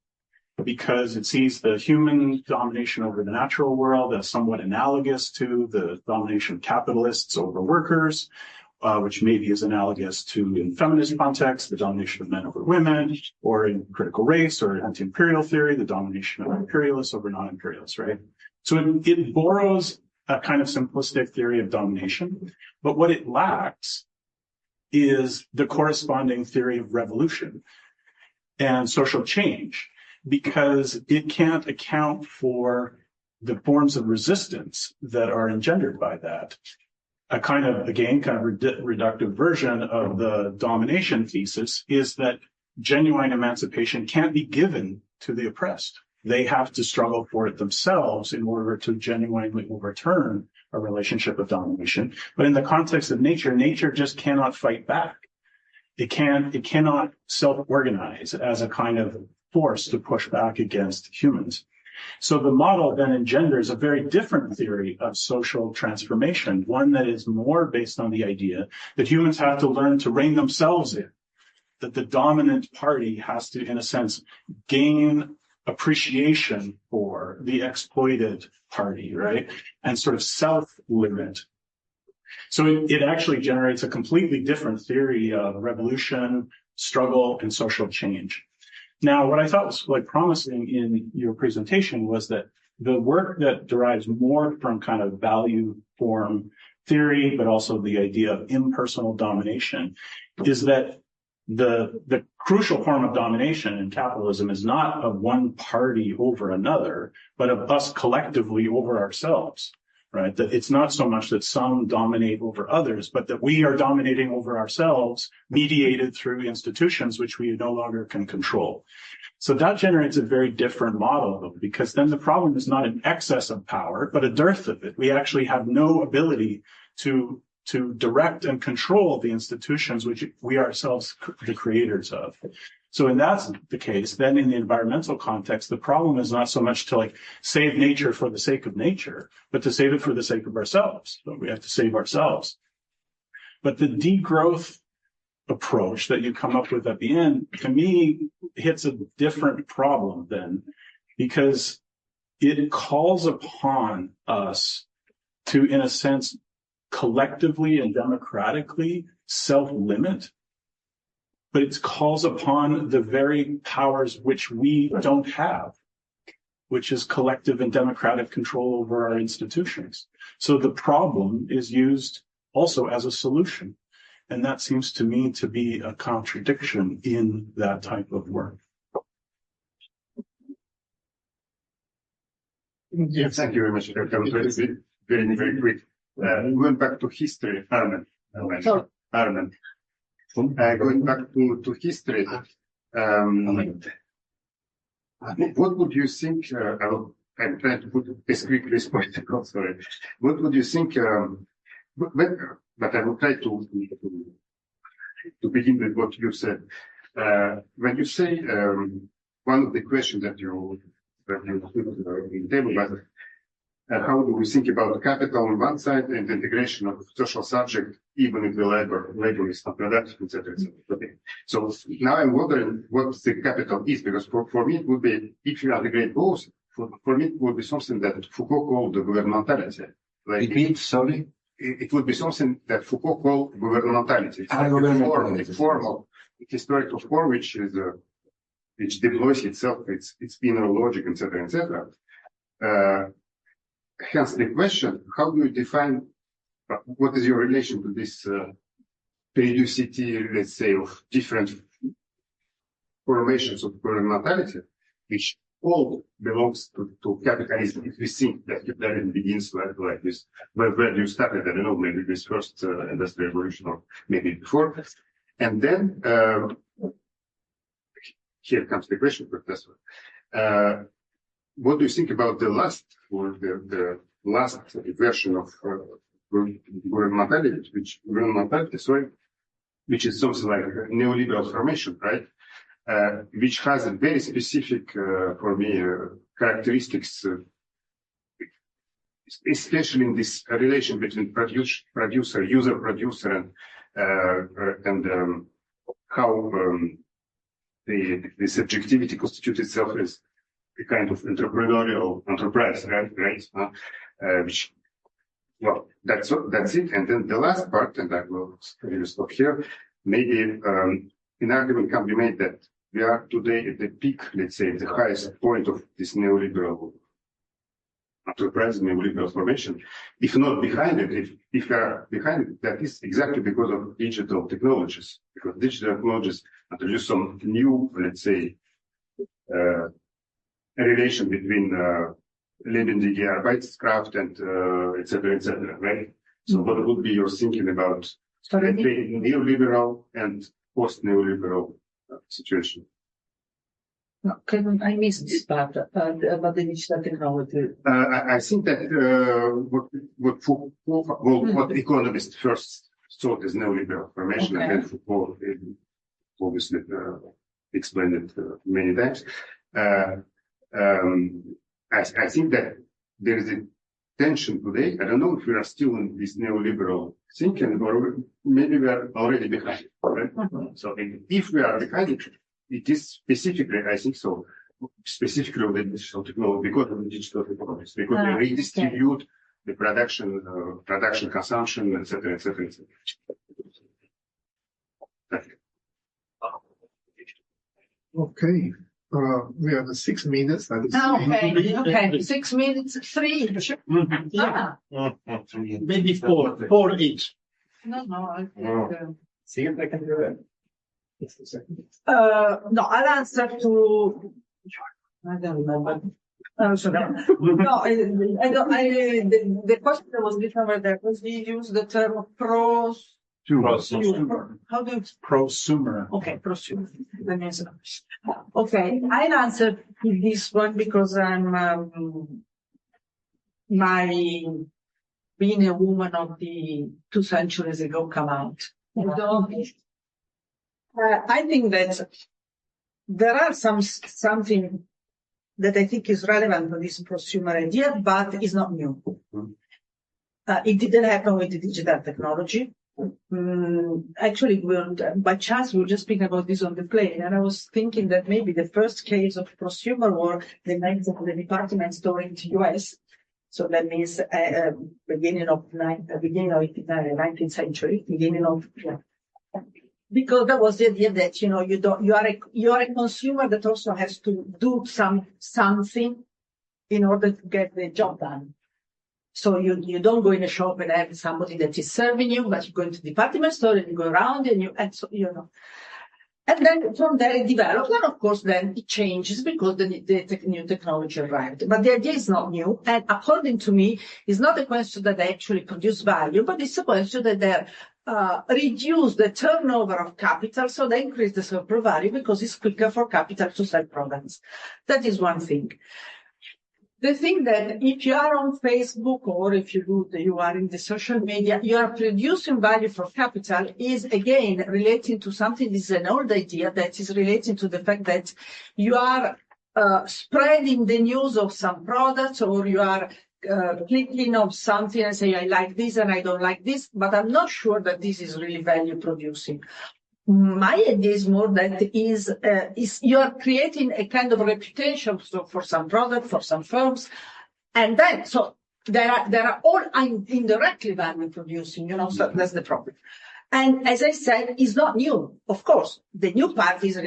because it sees the human domination over the natural world as somewhat analogous to the domination of capitalists over workers, which maybe is analogous to, in feminist context, the domination of men over women, or in critical race or anti-imperial theory, the domination of imperialists over non-imperialists, right? So it borrows a kind of simplistic theory of domination, but what it lacks is the corresponding theory of revolution and social change, because it can't account for the forms of resistance that are engendered by that. A kind of reductive version of the domination thesis is that genuine emancipation can't be given to the oppressed. They have to struggle for it themselves in order to genuinely overturn a relationship of domination. But in the context of nature, nature just cannot fight back. It cannot self-organize as a kind of force to push back against humans. So the model then engenders a very different theory of social transformation, one that is more based on the idea that humans have to learn to rein themselves in, that the dominant party has to, in a sense, gain appreciation for the exploited party, right? And sort of self-limit. So it actually generates a completely different theory of revolution, struggle, and social change. Now, what I thought was like promising in your presentation was that the work that derives more from kind of value form theory, but also the idea of impersonal domination, is that the crucial form of domination in capitalism is not of one party over another, but of us collectively over ourselves, right? That it's not so much that some dominate over others, but that we are dominating over ourselves, mediated through institutions which we no longer can control. So that generates a very different model, though, because then the problem is not an excess of power, but a dearth of it. We actually have no ability to direct and control the institutions which we ourselves the creators of. So when that's the case, then in the environmental context, the problem is not so much to like save nature for the sake of nature, but to save it for the sake of ourselves. So we have to save ourselves. But the degrowth approach that you come up with at the end, to me, hits a different problem then, because it calls upon us to, in a sense, collectively and democratically self-limit, but it calls upon the very powers which we don't have, which is collective and democratic control over our institutions. So the problem is used also as a solution. And that seems to me to be a contradiction in that type of work. Yes, thank you very much. I was very, very quick. Going back to history, Armen. Going back to history, what would you think? I'm trying to put it as quickly as possible. Sorry. What would you think? But I will try to begin with what you said. When you say one of the questions that you put in the table, but how do we think about capital on one side and the integration of social subject, even if the labor is not productive, etc., etc. Okay. So now I'm wondering what the capital is, because for me it would be, if you integrate both, for me it would be something that Foucault called the governmentality. Like, it would be something that Foucault called governmentality. It's like a form of historical form which is which deploys itself, its inner logic, etc., etc. Hence the question: how do you define what is your relation to this periodicity, let's say, of different formations of mortality, which all belongs to capitalism. If we think that capitalism begins like this, where you started, I don't know, maybe this first industrial revolution or maybe before. And then, here comes the question, Professor. What do you think about the last, or the last version of mortality, which is something like neoliberal formation, right? Which has a very specific, for me, characteristics, especially in this relation between producer, user-producer, and how the subjectivity constitutes itself as a kind of entrepreneurial enterprise, right? Which, well, that's it. And then the last part, and I will stop here. Maybe an argument can be made that we are today at the peak, let's say, at the highest point of this neoliberal enterprise, neoliberal formation. If not behind it, if we are behind it, that is exactly because of digital technologies. Because digital technologies introduce some new, let's say, relation between lebendige Arbeitskraft and etc., right? So what would be your thinking about neoliberal and post-neoliberal situation? No, I missed this part about the digital technology. I think that what economists first thought as neoliberal formation, and then Foucault obviously explained it many times. I think that there is a tension today. I don't know if we are still in this neoliberal thinking, or maybe we are already behind it, right? So if we are behind it, it is specifically, I think so, specifically of the digital technology, because of the digital technologies, because they redistribute the production, consumption, etc., etc., etc. Okay. We have 6 minutes. That is Okay, 6 minutes, 3. Maybe four each. No, I think, See if they can do it. no, I'll answer to. I don't remember. No, the question that was written over there was we use the term prosumer. How do you? Prosumer. Okay, prosumer. That means. Okay, I'll answer to this one because I'm my being a woman of the 2 centuries ago come out. I think that there are something that I think is relevant to this prosumer idea, but is not new. It didn't happen with the digital technology. Actually, by chance, we were just speaking about this on the plane, and I was thinking that maybe the first case of prosumer were the names of the department store in the US. So that means beginning of 19th century, because that was the idea that you are a consumer that also has to do something in order to get the job done. So you don't go in a shop and have somebody that is serving you, but you go into the department store and you go around and so. And then from there it develops, and of course then it changes because the new technology arrived. But the idea is not new, and according to me, it's not a question that they actually produce value, but it's a question that they reduce the turnover of capital, so they increase the surplus value because it's quicker for capital to sell products. That is one thing. The thing that if you are on Facebook or if you are in the social media, you are producing value for capital is again relating to something. This is an old idea that is relating to the fact that you are spreading the news of some products, or you are clicking on something and say, I like this and I don't like this, but I'm not sure that this is really value producing. My idea is more that is you are creating a kind of reputation for some product, for some firms, and then so they are all indirectly value producing, so that's the problem. And as I said, it's not new. Of course, the new part is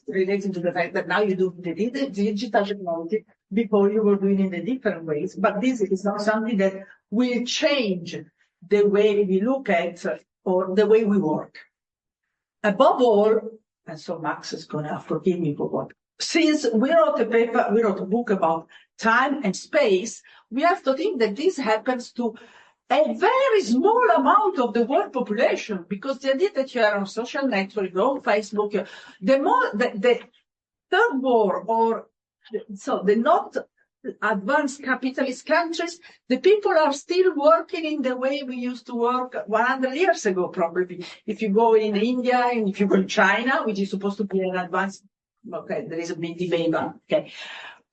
related to the fact that now you do the digital technology. Before you were doing it in different ways, but this is not something that will change the way we look at or the way we work. Above all, and so Max is going to forgive me for what, since we wrote a book about time and space, we have to think that this happens to a very small amount of the world population, because the idea that you are on social network, you're on Facebook, the third world, or so the not advanced capitalist countries, the people are still working in the way we used to work 100 years ago, probably. If you go in India and if you go in China, which is supposed to be an advanced, okay, there is a big debate, but okay.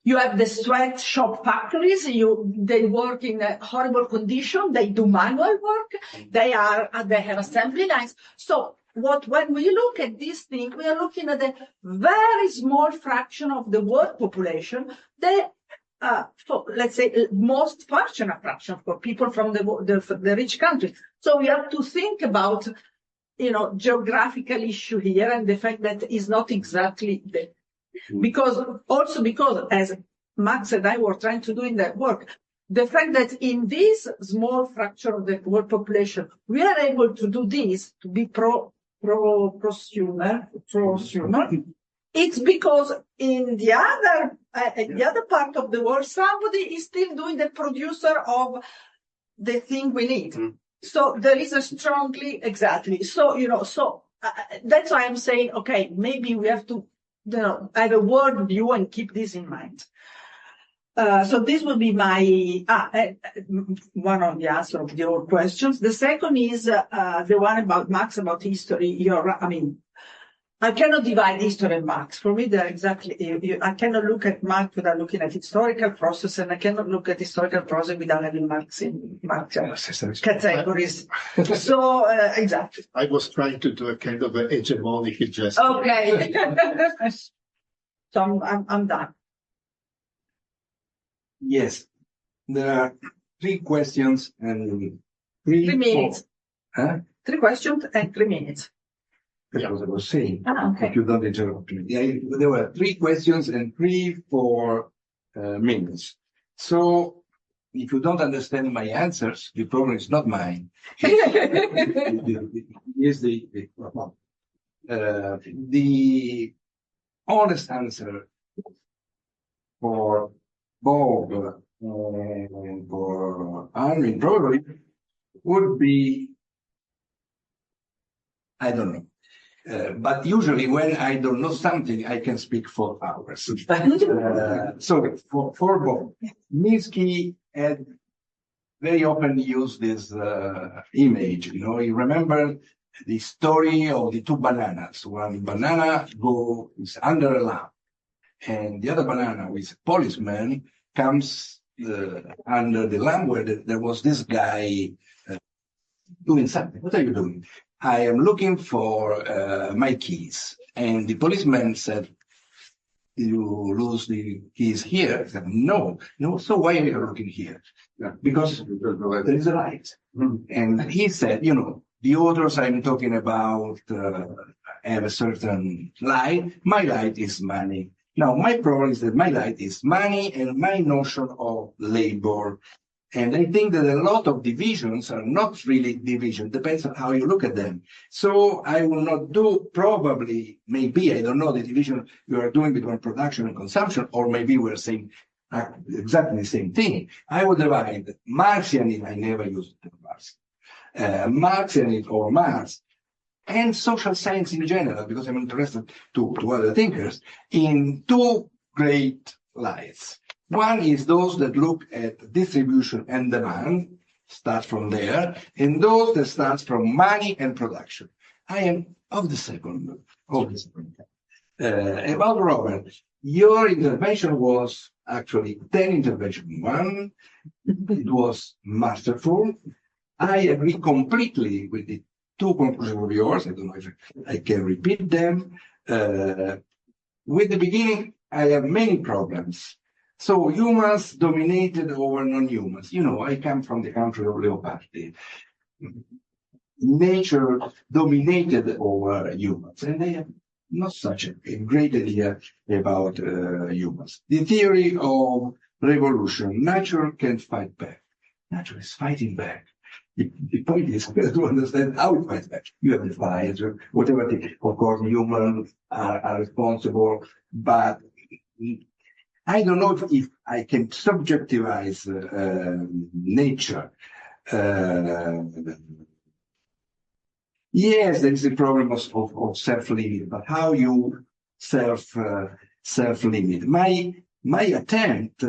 You have the sweatshop factories. They work in a horrible condition. They do manual work. They have assembly lines. So when we look at this thing, we are looking at a very small fraction of the world population. For, let's say, most functional fraction for people from the rich countries. So we have to think about, geographical issue here, and the fact that is not exactly the. Because as Max and I were trying to do in that work, the fact that in this small fraction of the world population, we are able to do this, to be prosumer, it's because in the other part of the world, somebody is still doing the producer of the thing we need. So there is a strongly, exactly. So, that's why I'm saying, okay, maybe we have to have a world view and keep this in mind. So this will be my one of the answers of your questions. The second is the one about Marx, about history. I cannot divide history and Marx. For me, they're exactly. I cannot look at Marx without looking at historical process, and I cannot look at historical process without having Marxian categories. So exactly. I was trying to do a kind of a hegemonic gesture. Okay. So I'm done. Yes, there are 3 questions and 3 minutes. Huh? 3 questions and 3 minutes. That's what I was saying. Okay. If you don't interrupt me. There were 3 questions and 4 minutes. So if you don't understand my answers, the problem is not mine. Here's the honest answer for Bob and for Armin probably would be, I don't know. But usually when I don't know something, I can speak for hours. So for Bob, Minsky had very often used this image. You remember the story of the 2 bananas. One banana is under a lamp, and the other banana with a policeman comes under the lamp where there was this guy doing something. What are you doing? I am looking for my keys. And the policeman said, you lose the keys here? I said, no. So why are you looking here? Because there is a light. And he said, the authors I'm talking about have a certain light. My light is money. Now, my problem is that my light is money and my notion of labor. And I think that a lot of divisions are not really division, depends on how you look at them. So I will not do probably, maybe, I don't know, the division you are doing between production and consumption, or maybe we're saying exactly the same thing. I would divide Marxianism, I never used the Marx, Marxianism or Marx, and social science in general, because I'm interested to other thinkers, in 2 great lights. One is those that look at distribution and demand, start from there, and those that start from money and production. I am of the second. About Robert, your intervention was actually 10 interventions. 1, it was masterful. I agree completely with the 2 conclusions of yours. I don't know if I can repeat them. With the beginning, I have many problems. So humans dominated over non-humans. I come from the country of Leopardi. Nature dominated over humans, and they have not such a great idea about humans. The theory of revolution, nature can fight back. Nature is fighting back. The point is to understand how it manifests. You have the fires, whatever. Of course, humans are responsible, but I don't know if I can subjectivize nature. Yes, there is a problem of self-limit, but how you self-limit? My attempt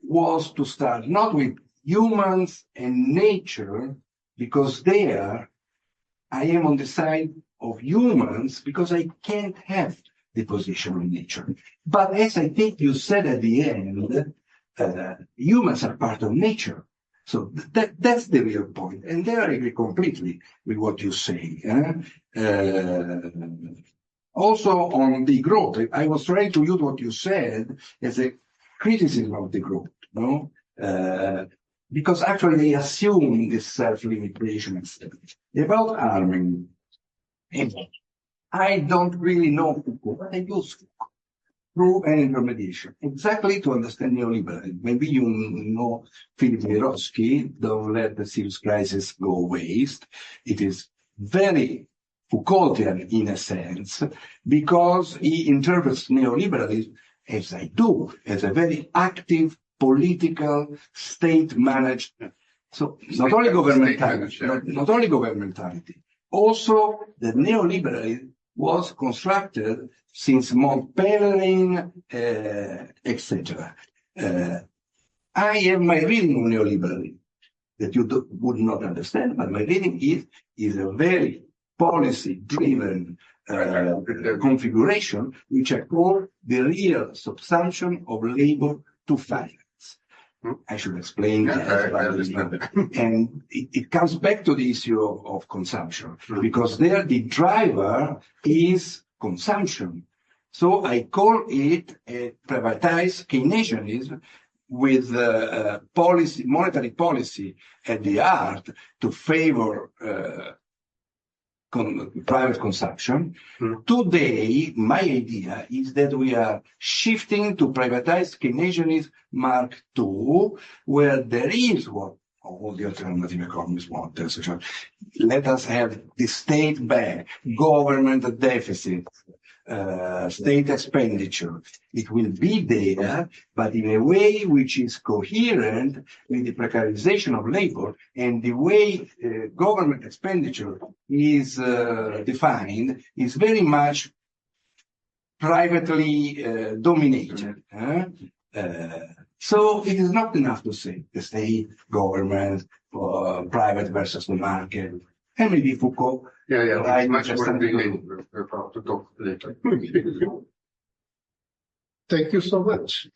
was to start not with humans and nature, because there I am on the side of humans, because I can't have the position of nature. But as I think you said at the end, humans are part of nature. So that's the real point. And there I agree completely with what you say. Also on the growth, I was trying to use what you said as a criticism of the growth, no? Because actually they assume this self-limitation and stuff. About harming, I don't really know Foucault, but I use Foucault through an intermediation, exactly to understand neoliberalism. Maybe you know Philip Miroski, don't let the serious crisis go waste. It is very Foucaultian in a sense, because he interprets neoliberalism, as I do, as a very active political state-managed, so not only governmentality, also the neoliberalism was constructed since Mont Pelerin, etc. I have my reading of neoliberalism that you would not understand, but my reading is a very policy-driven configuration, which I call the real subsumption of labor to finance. I should explain that. I understand that. And it comes back to the issue of consumption, because there the driver is consumption. So I call it a privatized Keynesianism with monetary policy at the heart to favor private consumption. Today, my idea is that we are shifting to privatized Keynesianism Mark II, where there is what all the alternative economists want. Let us have the state back, government deficit, state expenditure. It will be there, but in a way which is coherent with the precarization of labor and the way government expenditure is defined is very much privately dominated. So it is not enough to say the state, government, private versus the market, and maybe Foucault. It's much more to talk later. Thank you so much.